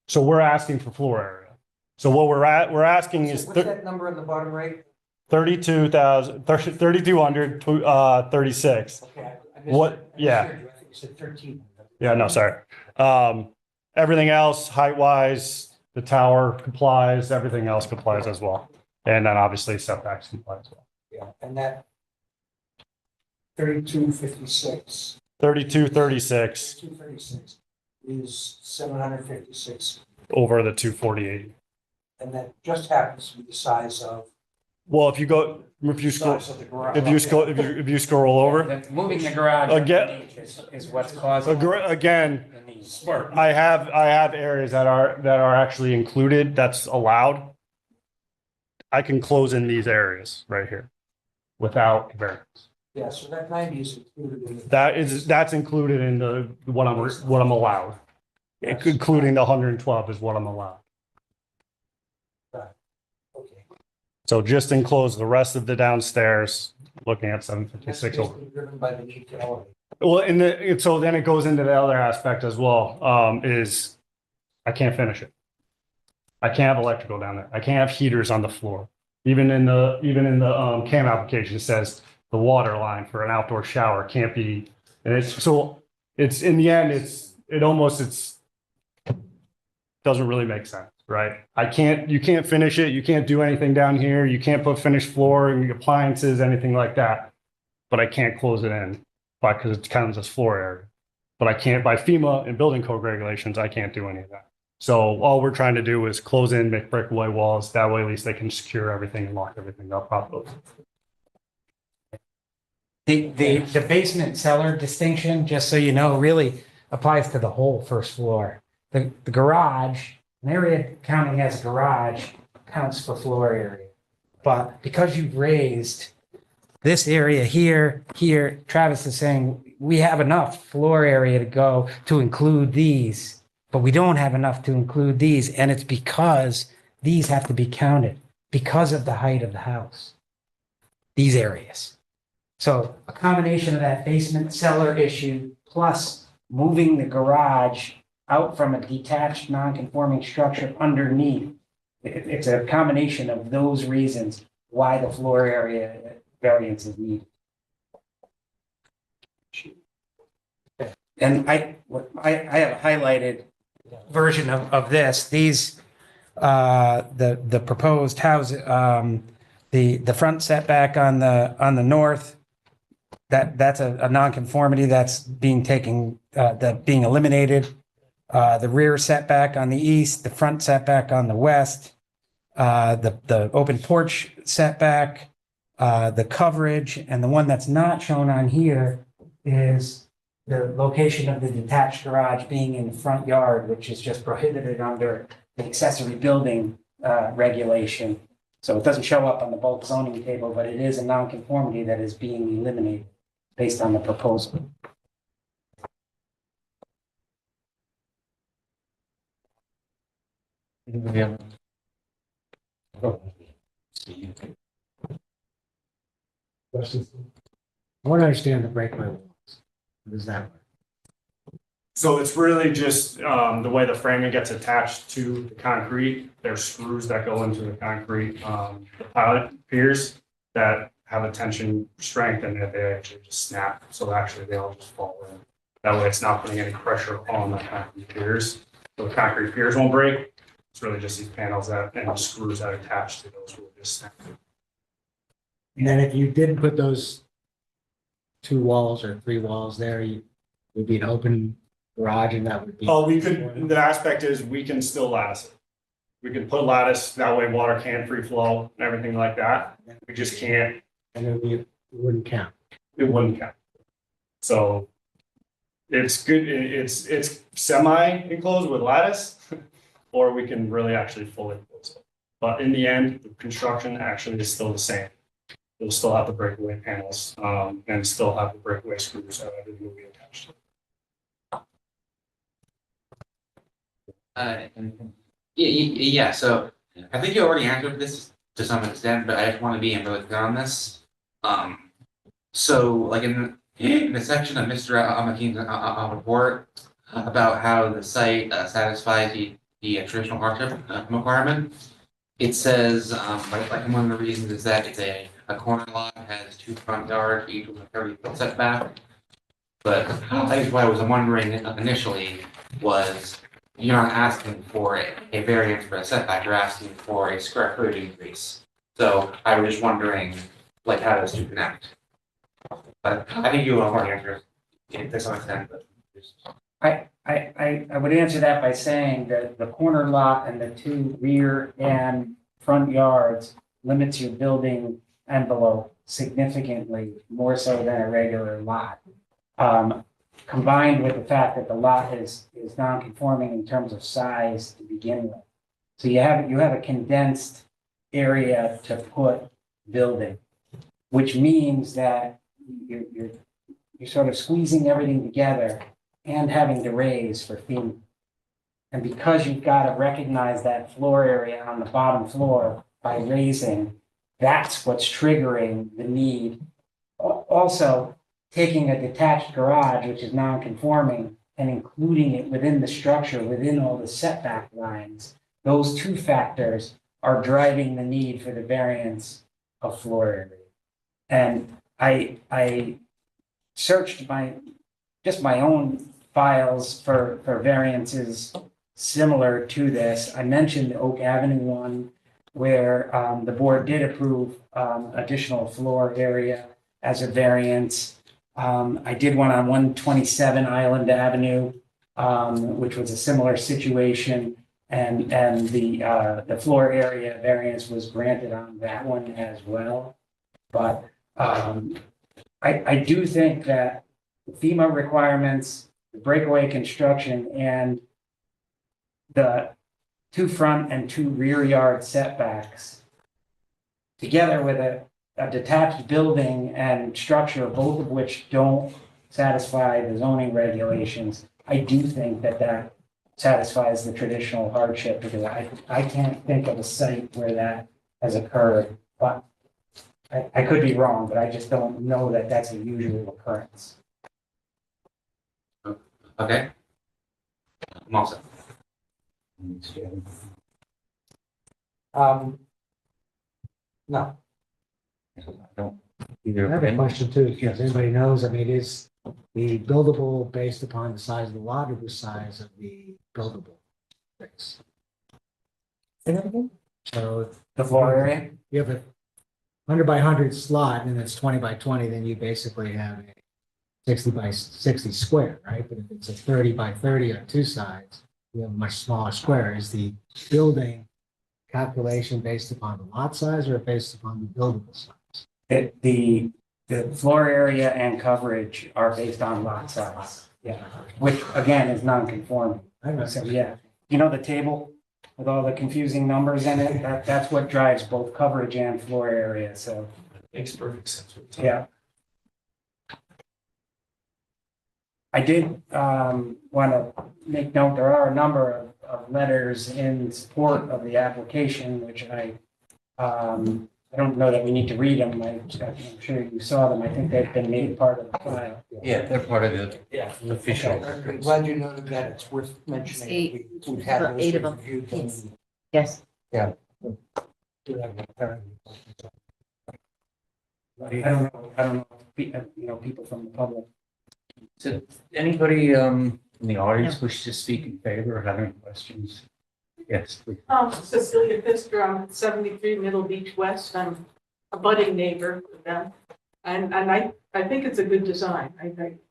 So we're asking for floor area. So what we're asking is What's that number on the bottom right? 3,200, 36. Okay, I missed What? it. Yeah. I think you said 13. Yeah, no, sorry. Everything else, height wise, the tower complies, everything else complies as well. And then obviously setbacks comply as well. Yeah, and that 3256. 3236 236 is 756, over the 248. and that just happens to be the size of. Well, if you scroll, Size of the garage. if you scroll over, Moving the garage Again- underneath is what's causing. again, the need. Smart. I have areas that are actually included, that's allowed. I can close in these areas right here without variance. Yeah, so that 90 is included in the. That's included in the, what I'm allowed. Yes. Including the 112 is what I'm allowed. Okay. So just enclose the rest of the downstairs, looking at That's 756 over. basically driven by the need to elevate. Well, so then it goes into the other aspect as well, is I can't finish it. I can't have electrical down there. I can't have heaters on the floor. Even in the CAM application, it says the water line for an outdoor shower can't be, and it's in the end, it doesn't really make sense, right? You can't finish it. You can't do anything down here. You can't put finished flooring, appliances, anything like that. But I can't close it in because it counts as floor area. But I can't, by FEMA and building code regulations, I can't do any of that. So all we're trying to do is close in, make breakaway walls. That way, at least they can secure everything and lock everything up properly. The basement cellar distinction, just so you know, really applies to the whole first floor. The garage, an area counting as garage counts for floor area. But because you've raised this area here, Travis is saying we have enough floor area to go to include these, but we don't have enough to include these. And it's because these have to be counted because of the height of the house, these areas. So a combination of that basement cellar issue plus moving the garage out from a detached non-conforming structure underneath. It's a combination of those reasons why the floor area variance is needed. And I have a highlighted version of this. These, the proposed house, the front setback on the north, that's a nonconformity that's being being eliminated. The rear setback on the east, the front setback on the west, the open porch setback, the coverage, and the one that's not shown on here is the location of the detached garage being in the front yard, which is just prohibited under the accessory building regulation. So it doesn't show up on the bulk zoning table, but it is a nonconformity that is being eliminated based on the proposal. Questions? I want to understand the breakaway walls. What does that work? So it's really just the way the framing gets attached to the concrete. There's screws that go into the concrete, the pilot piers that have a tension strength and that they actually just snap. So actually they all just fall in. That way it's not putting any pressure on the concrete piers. So the concrete piers won't break. It's really just these panels and the screws that attach to those will just snap. And then if you didn't put those 2 walls or 3 walls there, you would be an open garage and that would be. Oh, the aspect is we can still lattice it. We can put lattice, that way water can free flow and everything like that. We just can't. And it wouldn't count. It wouldn't count. So it's good, it's semi-enclosed with lattice, or we can really actually fully close it. But in the end, the construction actually is still the same. You'll still have the breakaway panels, and still have the breakaway screws that everything will be attached to. Yeah, so I think you already answered this to some extent, but I just want to be really clear on this. So like in the section of Mr. Amakine's report about how the site satisfies the traditional hardship requirement, it says, like one of the reasons is that it's a corner lot, has 2 front yards, each with a 30-foot setback. But I guess what I was wondering initially was, you're not asking for a variance for a setback, you're asking for a square footage increase. So I was just wondering, like, how those two connect. But I think you will have more answers to some extent, but just. I would answer that by saying that the corner lot and the two rear and front yards limits your building envelope significantly more so than a regular lot. Combined with the fact that the lot is non-conforming in terms of size to begin with. So you have a condensed area to put building, which means that you're sort of squeezing everything together and having to raise for FEMA. And because you've got to recognize that floor area on the bottom floor by raising, that's what's triggering the need. Also, taking a detached garage, which is non-conforming, and including it within the structure, within all the setback lines, those two factors are driving the need for the variance of floor area. And I searched my own files for variances similar to this. I mentioned the Oak Avenue one where the board did approve additional floor area as a variance. I did one on 127 Island Avenue, which was a similar situation. And the floor area variance was granted on that one as well. But I do think that the FEMA requirements, the breakaway construction, and the 2 front and 2 rear yard setbacks, together with a detached building and structure, both of which don't satisfy the zoning regulations, I do think that satisfies the traditional hardship, because I can't think of a site where that has occurred. But I could be wrong, but I just don't know that that's a usual occurrence. Okay. I'm all set. No, I have a question too, if anybody knows, I mean, is the buildable based upon the size of the lot or the size of the buildable space? So The floor area? you have a 100 by 100 slot and it's 20 by 20, then you basically have a 60 by 60 square, right? But if it's a 30 by 30 on 2 sides, you have a much smaller square. Is the building calculation based upon the lot size or based upon the buildable size? The floor area and coverage are based on lot size. Yeah, which again is non-conforming. I know. So yeah, you know the table with all the confusing numbers in it, that's what drives both coverage and floor area, so. Makes perfect sense. Yeah. I did want to make note, there are a number of letters in support of the application, which I don't know that we need to read them. I'm sure you saw them. I think they've been made part of the file. Yeah, they're part of the Yeah. official. I'm glad you noted that. It's worth mentioning. Eight. We've had those 8 of them. reviewed. Yes. Yes. I don't know, people from the public. So anybody in the audience wish to speak in favor or have any questions? Yes, please. Cecilia Pfister, I'm at 73 Middle Beach West. I'm a budding neighbor with them. And I think it's a good design.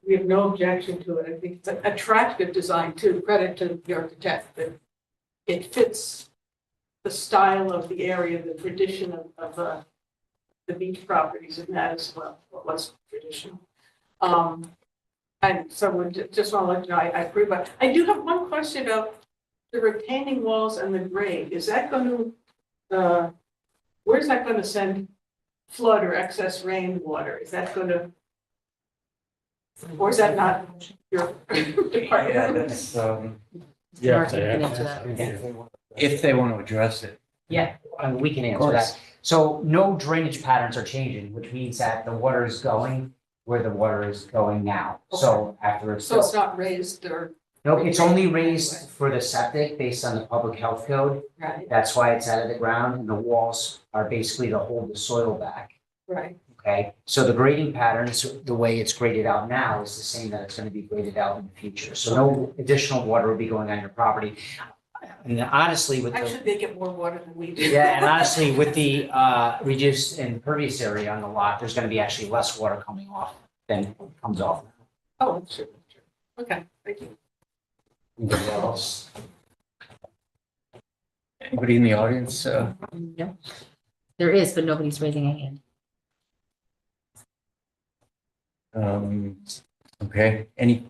We have no objection to it. I think it's an attractive design too. Credit to the architect that it fits the style of the area, the tradition of the beach properties in that as well, what was traditional. And so we just want to let you know, I approve. But I do have one question about the retaining walls and the grade. Is that going to, where's that going to send flood or excess rainwater? Is that going to, or is that not your department? Yeah, that's, Yeah, Mark, they you can have- answer that. if they want to address it. Yeah, we can answer that. So no drainage patterns are changing, which means that the water is going where the water is going now. So after it's. So it's not raised or, No, it's only raised for the septic based on the public health code. right, That's why it's out of the ground, and the walls are basically to hold the soil back. right. Okay, so the grading patterns, the way it's graded out now is the same that it's going to be graded out in the future. So no additional water will be going on your property. And honestly, with the. Actually, they get more water than we do. Yeah, and honestly, with the reduced impervious area on the lot, there's gonna be actually less water coming off then it comes off. Oh, sure. Okay, thank you. Anybody else? Anybody in the audience? No. There is, but nobody's raising a hand. Okay, any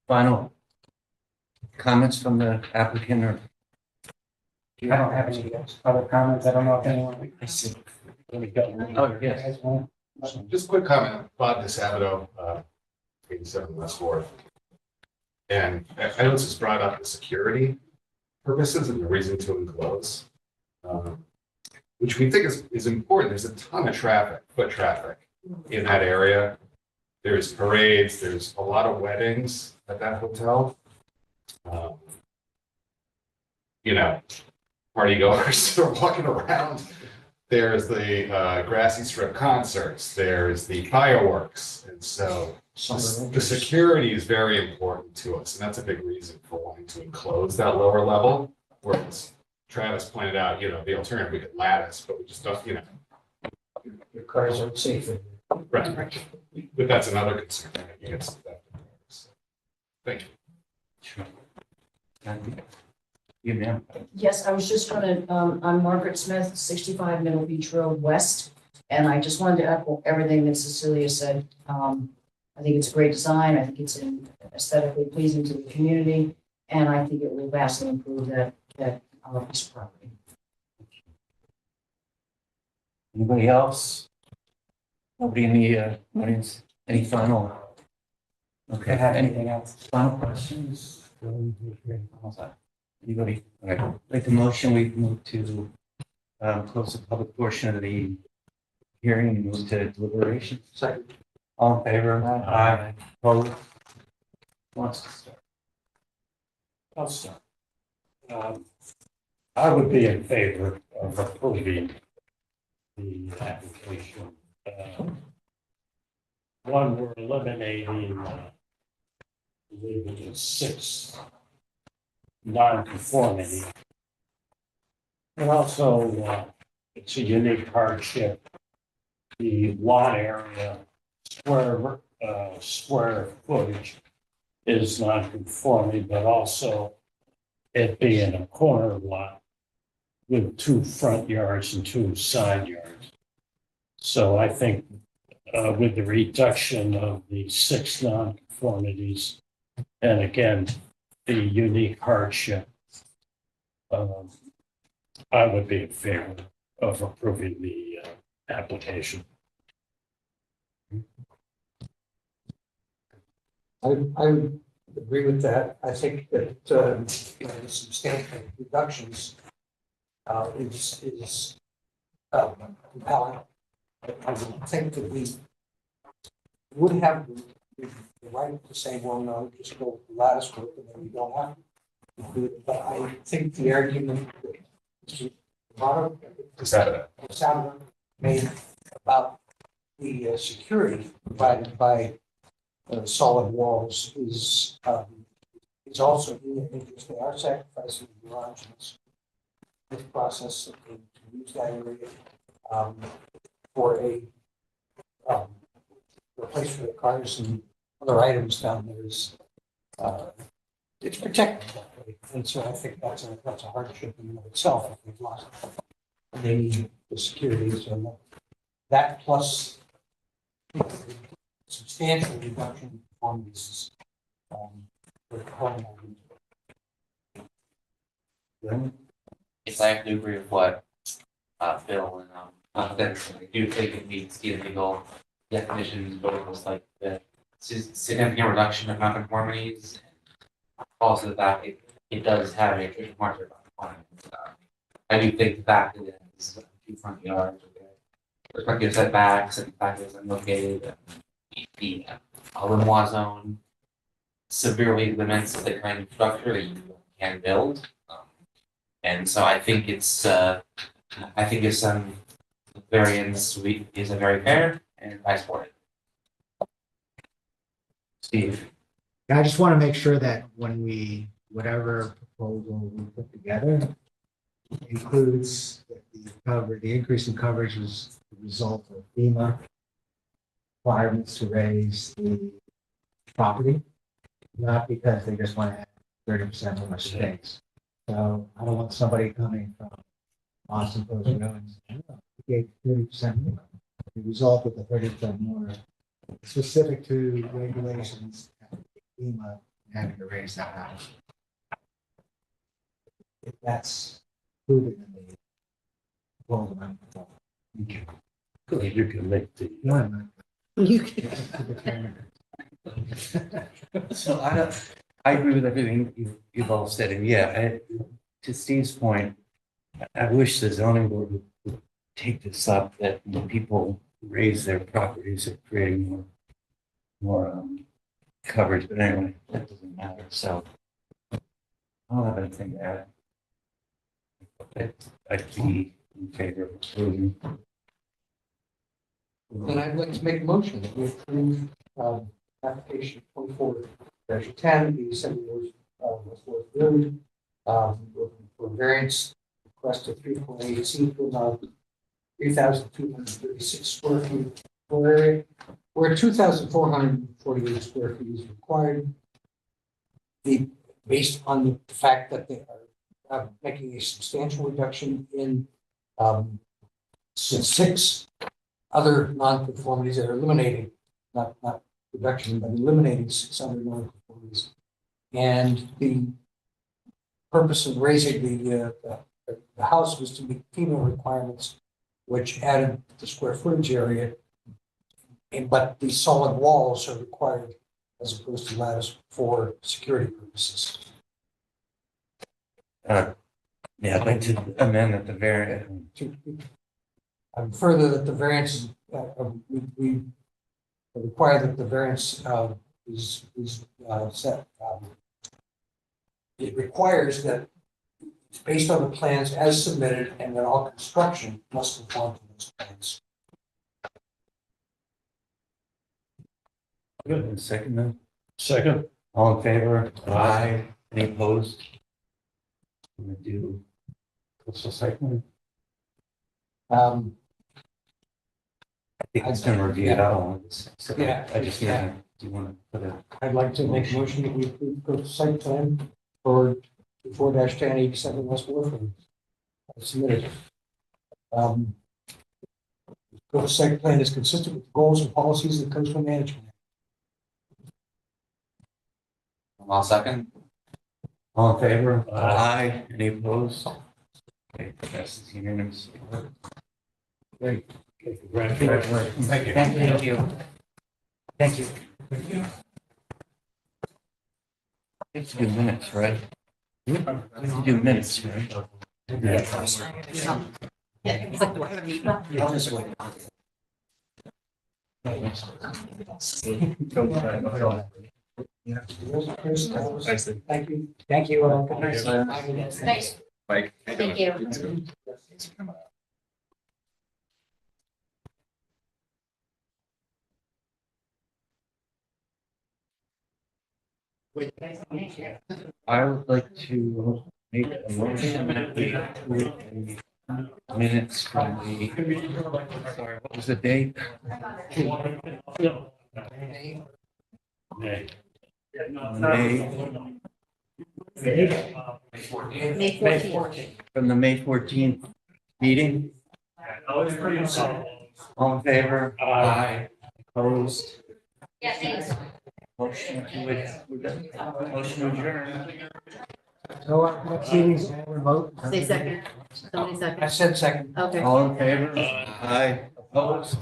final comments from the applicant or? I don't have any other comments. I don't know if anyone. I see. Oh, yes. Just a quick comment, Bob DeSabato, 87 West Fourth. And I know this was brought up for security purposes and the reason to enclose, which we think is important. There's a ton of traffic, foot traffic in that area. There's parades, there's a lot of weddings at that hotel. You know, party goers are walking around. There's the grassy strip concerts, there's the fireworks. And so the security is very important to us. And that's a big reason for wanting to enclose that lower level. Whereas Travis pointed out, you know, the alternative, we could lattice, but we just don't, you know. Your cars aren't safe. Right. But that's another concern. I think it's that. Thank you. Sure. You, ma'am. Yes, I was just gonna, I'm Margaret Smith, 65 Middle Beach Road West, and I just wanted to echo everything that Cecilia said. I think it's a great design, I think it's aesthetically pleasing to the community, and I think it will vastly improve that piece of property. Anybody else? Nobody in the audience? Any final? Okay. Have anything else? Final questions? Anybody? All right. Make the motion, we move to close the public portion of the hearing and move to deliberation. Second. All in favor? Aye. Opposed? Wants to start? I'll start. I would be in favor of approving the application. One, we're eliminating, I believe it is 6 non-conformity. And also, it's a unique hardship. The lot area, square footage is non-conforming, but also it being a corner lot with 2 front yards and 2 side yards. So I think with the reduction of the 6 non-conformities, and again, the unique hardship, I would be in favor of approving the application. I would agree with that. I think that the substantial reductions is compelling. I would think that we would have the right to say, well, no, just go with the lattice work and then we don't have to do it. But I think the argument that Mr. made about the security provided by solid walls is also in the interest. They are sacrificing the garage in this process to use that area for a place for the cars and other items down there is it's protected that way. And so I think that's a hardship in and of itself if they've lost it. And they need the security. So that plus substantial reduction on these Yes, I have to agree with what Bill and Dennis, I do think it meets the legal definitions, but it's like the significant reduction of nonconformities. Also that it does have a trick market on it. I do think the fact that it has 2 front yards with respective setbacks and the fact that it's located the Lenoir zone severely limits the kind of structure that you can build. And so I think it's variance is a very fair and I support it. Steve. I just want to make sure that when whatever proposal we put together includes that the increase in coverage is the result of FEMA requirements to raise the property, not because they just want to have 30% more space. So I don't want somebody coming from Austin Post Road and saying, oh, we gave 30% more. The result of the 30% more specific to regulations, FEMA having to raise that house. If that's proven in the world around the world. You can make the. No, I'm not. You can. So I agree with everything you've all said, and yeah, to Steve's point, I wish the zoning board would take this up, that when people raise their properties, are creating more coverage, but anyway, that doesn't matter, so I don't have anything to add. I'd be in favor of approving. Then I'd like to make a motion that we approve application 24-10, the 70 West Fourth Road, for variance request of 3.8 acre, 3,236 square feet floor area, where 2,448 square feet is required. Based on the fact that they are making a substantial reduction in 6 other nonconformities that are eliminating, not reduction, but eliminating 6 other nonconformities. And the purpose of raising the house was to meet FEMA requirements, which added the square footage area. But the solid walls are required as opposed to lattice for security purposes. Yeah, I'd like to amend that the variant. Further, that the variance, we require that the variance is set. It requires that it's based on the plans as submitted, and that all construction must conform to those plans. Good, and second then? Second. All in favor? Aye. Any opposed? I'm gonna do coastal site plan. I think it's been reviewed out on this. So Yeah. I just, do you want to put a? I'd like to make a motion that we approve the site plan for 4-10 87 West Wharf. Submitted. The site plan is consistent with the goals and policies of the coastal management. I'll second. All in favor? Aye. Any opposed? Okay, passes unanimously. Great. Congratulations. Thank you. Thank you. Thank you. Let's do minutes, right? Let's do minutes, right? I'll just wait. Thank you. Thank you. Thanks. Mike. Thank you. I would like to make a motion that we approve the minutes from the, sorry, what was the date? Nay. May 14th. From the May 14th meeting. All in favor? Aye. Opposed? Motion to adjourn. So next meeting's remote. Say second. Somebody second. I said second. Okay. All in favor? Aye. Opposed?